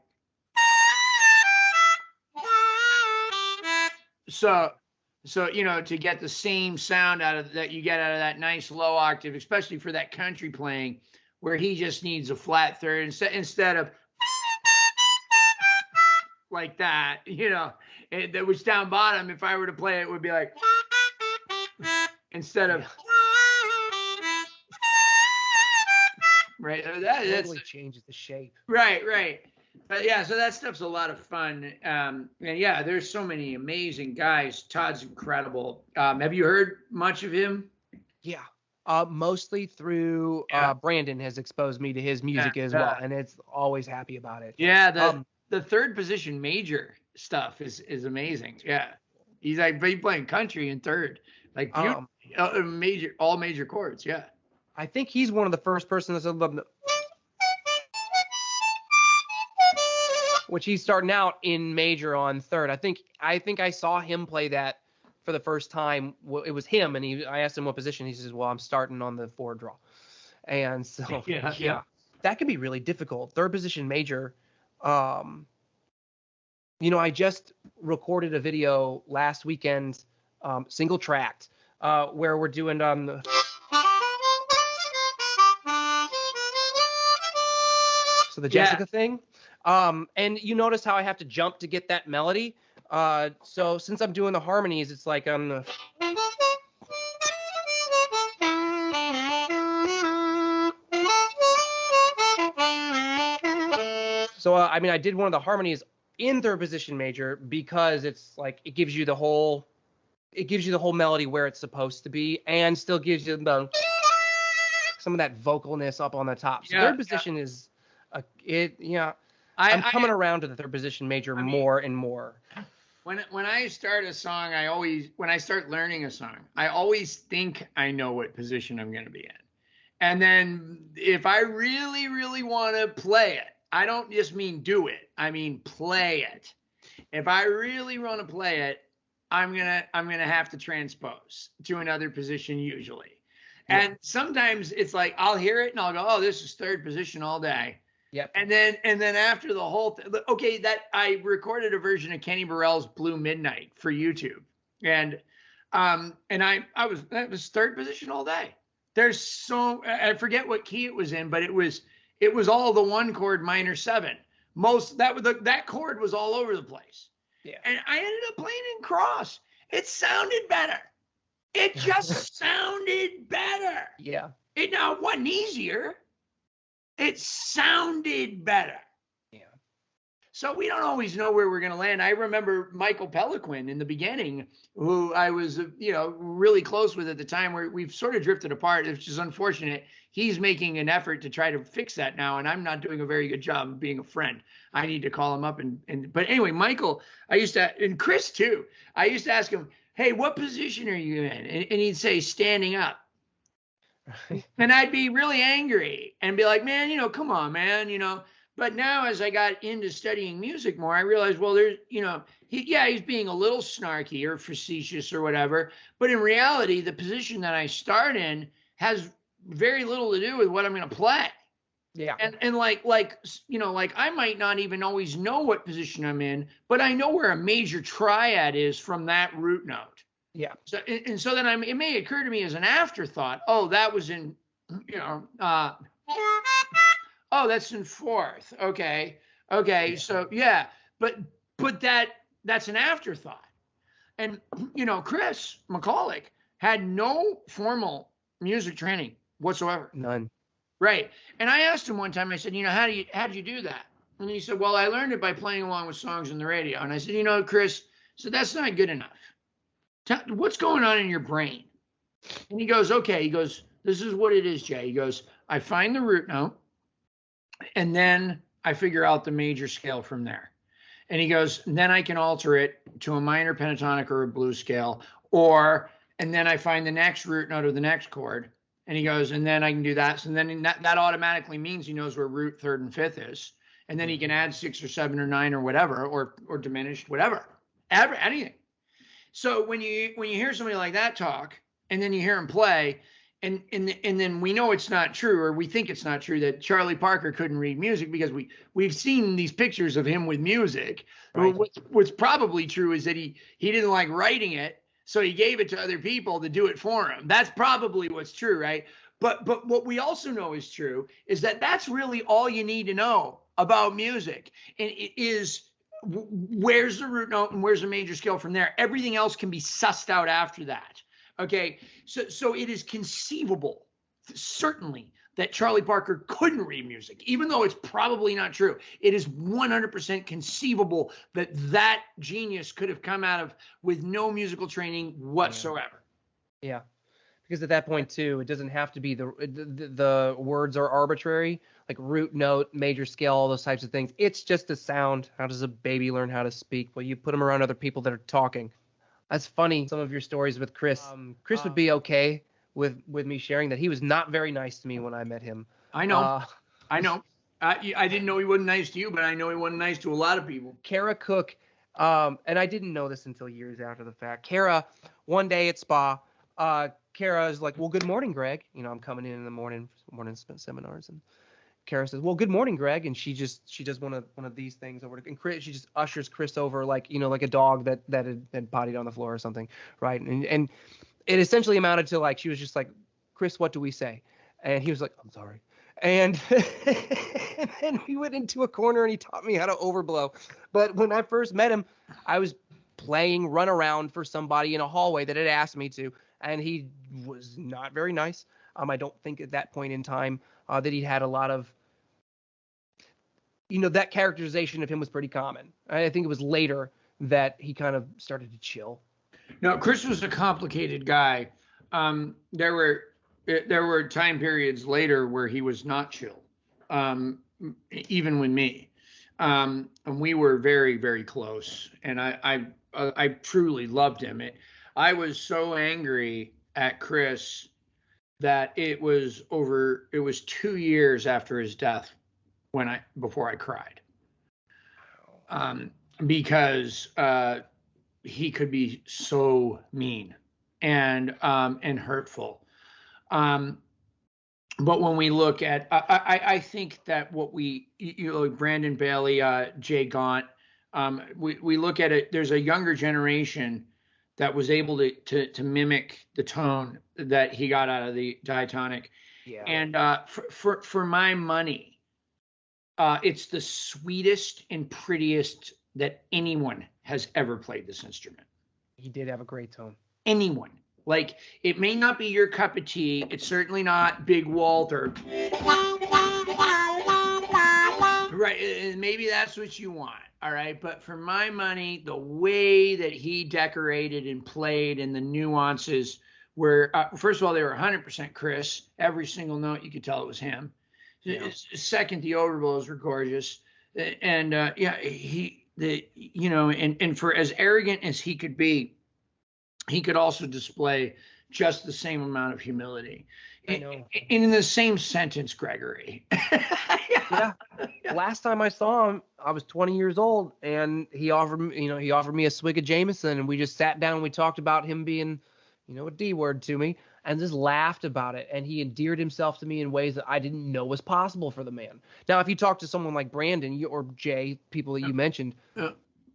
so you know, to get the same sound out of that you get out of that nice low octave, especially for that country playing, where he just needs a flat third instead of like that, you know, that was down bottom. If I were to play it, it would be like instead of right. That totally changes the shape. Right. But yeah, so that stuff's a lot of fun. And yeah, there's so many amazing guys. Todd's incredible. Have you heard much of him? Yeah. Mostly through Brandon has exposed me to his music as well, and it's always happy about it. Yeah, the third position major stuff is amazing. Yeah, he's playing country in third. Like Um, all major chords. Yeah. I think he's one of the first persons that which he's starting out in major on third. I think I saw him play that for the first time. It was him, and I asked him what position. He says, "Well, I'm starting on the forward draw," and so Yeah. yeah, that can be really difficult. Third position major. Um, I just recorded a video last weekend, single tracked, where we're doing so the Yeah. Jessica thing. And you notice how I have to jump to get that melody. So since I'm doing the harmonies, it's like so I mean I did one of the harmonies in third position major because it's like it gives you the whole melody where it's supposed to be and still gives you some of that vocalness up on the top. So third position is I'm coming around to the third position major more and more. When I start a song, when I start learning a song, I always think I know what position I'm going to be in. And then if I really, really want to play it, I don't just mean do it. I mean play it. If I really want to play it, I'm gonna have to transpose to another position usually. Yeah. And sometimes it's like I'll hear it and I'll go, oh, this is third position all day. Yep. And then after the whole okay, that I recorded a version of Kenny Burrell's Blue Midnight for YouTube. And that was third position all day. I forget what key it was in, but it was all the one chord minor 7. That chord was all over the place. Yeah. And I ended up playing in cross. It sounded better. It just sounded better. Yeah. It now wasn't easier. It sounded better. Yeah. So we don't always know where we're going to land. I remember Michael Peliquin in the beginning, who I was, really close with at the time, where we've sort of drifted apart, which is unfortunate. He's making an effort to try to fix that now, and I'm not doing a very good job of being a friend. I need to call him up but anyway, Michael, and Chris too. I used to ask him, hey, what position are you in? And he'd say standing up. And I'd be really angry and be like, man, come on, man, But now as I got into studying music more, I realized, well, there's, he's being a little snarky or facetious or whatever. But in reality, the position that I start in has very little to do with what I'm going to play. Yeah. And like I might not even always know what position I'm in, but I know where a major triad is from that root note. Yeah. So then it may occur to me as an afterthought, oh, that was in, oh, that's in fourth. Okay. Yeah. So yeah, but that's an afterthought. And, Chris Michalek had no formal music training whatsoever. None. Right. And I asked him one time, I said, how did you do that? And he said, well, I learned it by playing along with songs on the radio. And I said, Chris, that's not good enough. What's going on in your brain? And he goes, okay. He goes, this is what it is, Jay. He goes, I find the root note, and then I figure out the major scale from there. And he goes, then I can alter it to a minor pentatonic or a blues scale, and then I find the next root note of the next chord. And he goes, and then I can do that. So then that automatically means he knows where root, third, and fifth is. And then he can add 6 or 7 or 9 or whatever, or diminished, whatever, anything. So when you hear somebody like that talk, and then you hear him play, and then we know it's not true, or we think it's not true, that Charlie Parker couldn't read music, because we've seen these pictures of him with music. Right. What's probably true is that he didn't like writing it, so he gave it to other people to do it for him. That's probably what's true, right? But what we also know is true is that that's really all you need to know about music, and it is where's the root note and where's the major scale from there. Everything else can be sussed out after that. Okay, so it is conceivable, certainly, that Charlie Parker couldn't read music, even though it's probably not true. It is 100% conceivable that genius could have come out of with no musical training whatsoever. Yeah. Because at that point too, it doesn't have to be the words are arbitrary, like root note, major scale, all those types of things. It's just a sound. How does a baby learn how to speak? Well, you put them around other people that are talking. That's funny. Some of your stories with Chris. Chris would be okay with me sharing that. He was not very nice to me when I met him. I know. I know. I didn't know he wasn't nice to you, but I know he wasn't nice to a lot of people. Kara Cook, and I didn't know this until years after the fact. Kara, one day at spa, Kara is like, "Well, good morning, Greg." You know, I'm coming in the morning seminars, and Kara says, "Well, good morning, Greg," and she does one of these things over to, and Chris, she just ushers Chris over like, you know, like a dog that had pottied on the floor or something, right? And it essentially amounted to like, she was just like, "Chris, what do we say?" And he was like, "I'm sorry." And, and then we went into a corner and he taught me how to overblow. But when I first met him, I was playing run around for somebody in a hallway that had asked me to, and he was not very nice. I don't think at that point in time that he had a lot of, you know, that characterization of him was pretty common. I think it was later that he kind of started to chill. No, Chris was a complicated guy. There were time periods later where he was not chill, even with me, and we were very, very close. And I truly loved him. I was so angry at Chris that it was 2 years after his death before I cried, because he could be so mean and hurtful. But when we look at, I think that what Brandon Bailey, Jay Gaunt, we look at it. There's a younger generation that was able to mimic the tone that he got out of the diatonic. Yeah. And for my money, it's the sweetest and prettiest that anyone has ever played this instrument. He did have a great tone. Anyone. Like, it may not be your cup of tea. It's certainly not Big Walter. Right. Maybe that's what you want. All right. But for my money, the way that he decorated and played and the nuances were, first of all, they were 100% Chris. Every single note, you could tell it was him. Yeah. Second, the overblows were gorgeous. And and for as arrogant as he could be, he could also display just the same amount of humility. I know. In the same sentence, Gregory. Yeah. Last time I saw him, I was 20 years old, and he offered me a swig of Jameson, and we just sat down and we talked about him being, a D word to me, and just laughed about it. And he endeared himself to me in ways that I didn't know was possible for the man. Now, if you talk to someone like Brandon or Jay, people that you mentioned,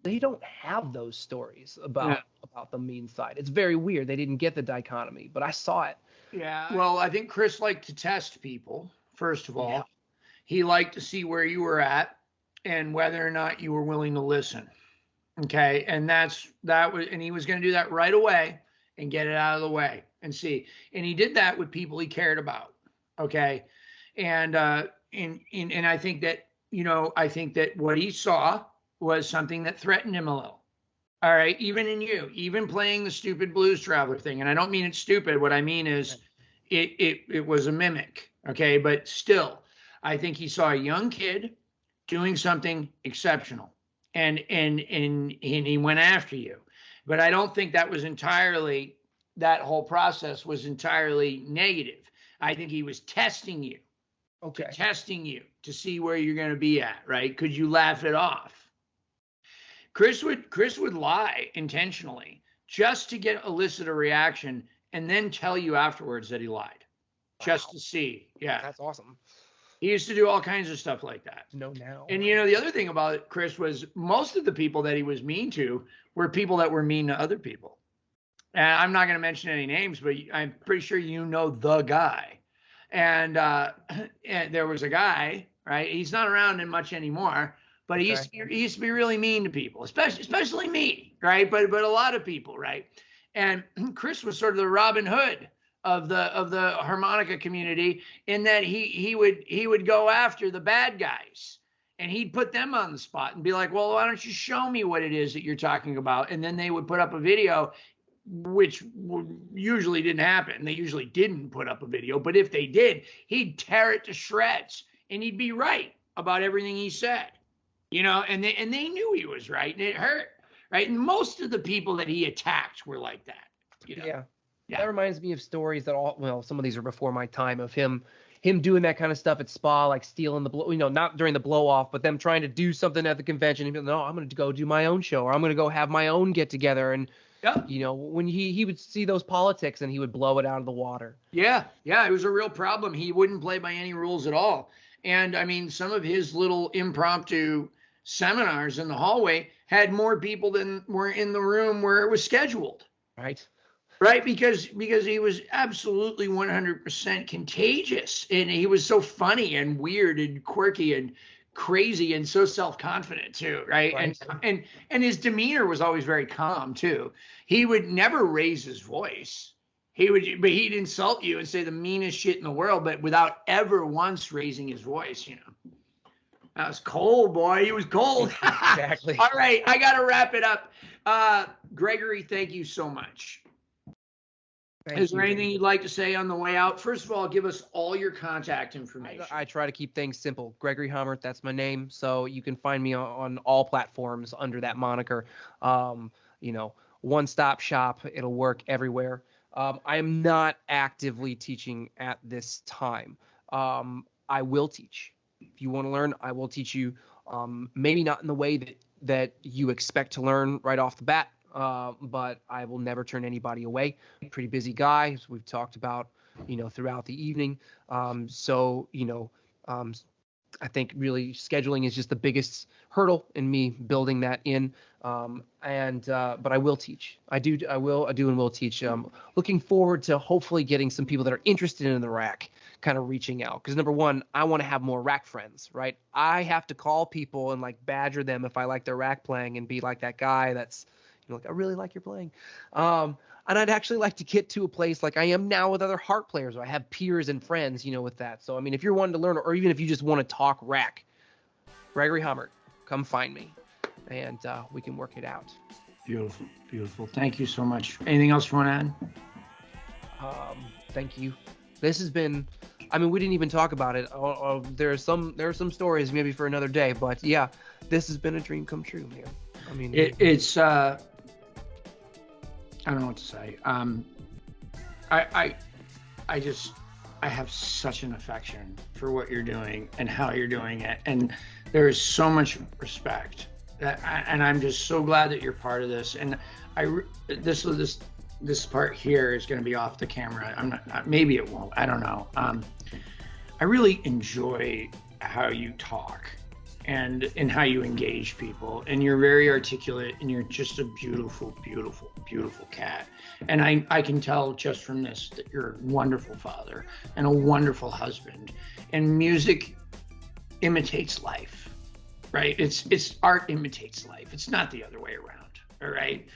they don't have those stories about the mean side. It's very weird. They didn't get the dichotomy, but I saw it. Yeah. Well, I think Chris liked to test people, first of all. Yeah. He liked to see where you were at and whether or not you were willing to listen. Okay. And and he was going to do that right away and get it out of the way and see. And he did that with people he cared about. Okay. And I think that, I think that what he saw was something that threatened him a little. All right. Even in you, even playing the stupid Blues Traveler thing. And I don't mean it's stupid. What I mean is it was a mimic. Okay. But still, I think he saw a young kid doing something exceptional, and he went after you. But I don't think that whole process was entirely negative. I think he was testing you. Okay. Testing you to see where you're going to be at, right? Could you laugh it off? Chris would lie intentionally just to elicit a reaction and then tell you afterwards that he lied. Wow. Just to see. Yeah. That's awesome. He used to do all kinds of stuff like that. No, now. And the other thing about it, Chris, was most of the people that he was mean to were people that were mean to other people. And I'm not going to mention any names, but I'm pretty sure you know the guy. And there was a guy, right? He's not around much anymore, but he used to be really mean to people, especially me, right? But a lot of people, right? And Chris was sort of the Robin Hood of the harmonica community, in that he would go after the bad guys, and he'd put them on the spot and be like, well, why don't you show me what it is that you're talking about? And then they would put up a video, which usually didn't happen. They usually didn't put up a video, but if they did, he'd tear it to shreds, and he'd be right about everything he said, and they knew he was right, and it hurt. right? And most of the people that he attacked were like that. You know? Yeah. Yeah. That reminds me of stories that some of these are before my time, of him doing that kind of stuff at spa, like stealing the blow, not during the blow off, but them trying to do something at the convention. He'd be like, no, I'm going to go do my own show, or I'm going to go have my own get together. And, when he would see those politics, and he would blow it out of the water. Yeah. It was a real problem. He wouldn't play by any rules at all. And I mean, some of his little impromptu seminars in the hallway had more people than were in the room where it was scheduled. Right, because he was absolutely 100% contagious, and he was so funny and weird and quirky and crazy and so self-confident too, right? And his demeanor was always very calm too. He would never raise his voice. But he'd insult you and say the meanest shit in the world, but without ever once raising his voice. That was cold, boy. He was cold. Exactly. All right, I gotta wrap it up. Gregory, thank you so much. Is there anything you'd like to say on the way out? First of all, give us all your contact information. I try to keep things simple. Gregory Hommert, that's my name. So you can find me on all platforms under that moniker. One-stop shop. It'll work everywhere. I am not actively teaching at this time. I will teach. If you want to learn, I will teach you. Maybe not in the way that you expect to learn right off the bat. But I will never turn anybody away. Pretty busy guy, as we've talked about, throughout the evening. I think really scheduling is just the biggest hurdle in me building that in. But I will teach. I do and will teach. Looking forward to hopefully getting some people that are interested in the rack kind of reaching out. Because number one, I want to have more rack friends, right? I have to call people and like badger them if I like their rack playing, and be like that guy that's, I really like your playing. And I'd actually like to get to a place like I am now with other harp players, where I have peers and friends, with that. So, I mean, if you're wanting to learn, or even if you just want to talk rack, Gregory Hommert, come find me, and we can work it out. Beautiful, beautiful. Thank you so much. Anything else you want to add? Thank you. This has been, we didn't even talk about it. There are some stories maybe for another day, but yeah, this has been a dream come true, man. It's I don't know what to say. I have such an affection for what you're doing and how you're doing it, and there is so much respect. And I'm just so glad that you're part of this. And this part here is going to be off the camera. I'm not. Maybe it won't. I don't know. I really enjoy how you talk and how you engage people, and you're very articulate, and you're just a beautiful, beautiful, beautiful cat. And I can tell just from this that you're a wonderful father and a wonderful husband, and music imitates life, right? It's art imitates life. It's not the other way around. All right.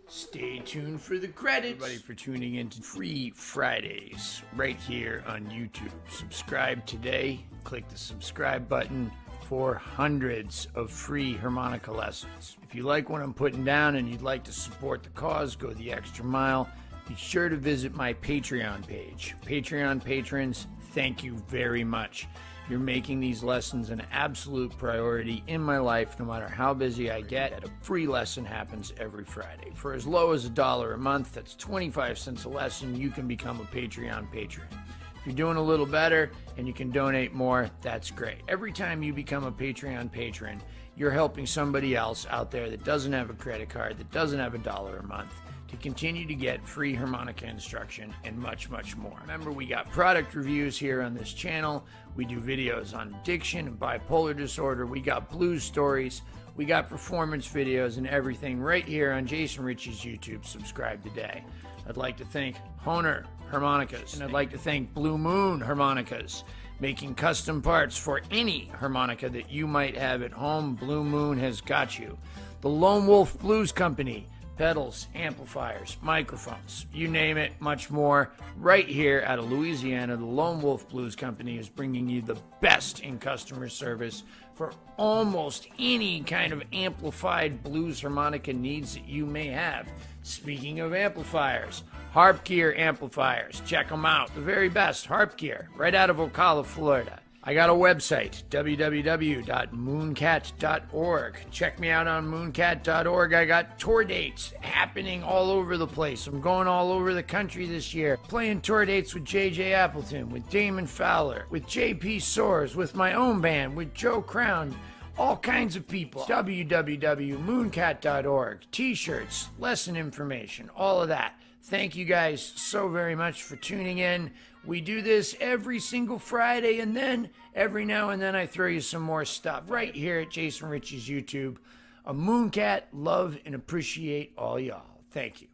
Stay tuned for the credits. Everybody for tuning in to Free Fridays right here on YouTube. Subscribe today. Click the subscribe button for hundreds of free harmonica lessons. If you like what I'm putting down and you'd like to support the cause, go the extra mile, be sure to visit my Patreon page. Patreon patrons, thank you very much. You're making these lessons an absolute priority in my life, no matter how busy I get. A free lesson happens every Friday. For as low as $1 a month, that's 25 cents a lesson, you can become a Patreon patron. If you're doing a little better and you can donate more, that's great. Every time you become a Patreon patron, you're helping somebody else out there that doesn't have a credit card, that doesn't have $1 a month, to continue to get free harmonica instruction and much, much more. Remember, we got product reviews here on this channel. We do videos on addiction and bipolar disorder. We got blues stories. We got performance videos and everything right here on Jason Ricci's YouTube. Subscribe today. I'd like to thank Hohner Harmonicas, and I'd like to thank Blue Moon Harmonicas, making custom parts for any harmonica that you might have at home. Blue Moon has got you. The Lone Wolf Blues Company, pedals, amplifiers, microphones, you name it, much more. Right here out of Louisiana, the Lone Wolf Blues Company is bringing you the best in customer service for almost any kind of amplified blues harmonica needs that you may have. Speaking of amplifiers, Harp Gear amplifiers, check them out. The very best, Harp Gear, right out of Ocala, Florida. I got a website, www.mooncat.org. Check me out on mooncat.org. I got tour dates happening all over the place. I'm going all over the country this year, playing tour dates with J.J. Appleton, with Damon Fowler, with J.P. Soares, with my own band, with Joe Crown, all kinds of people. www.mooncat.org. T-shirts, lesson information, all of that. Thank you guys so very much for tuning in. We do this every single Friday, and then every now and then I throw you some more stuff right here at Jason Ricci's YouTube. A Mooncat, love and appreciate all y'all. Thank you.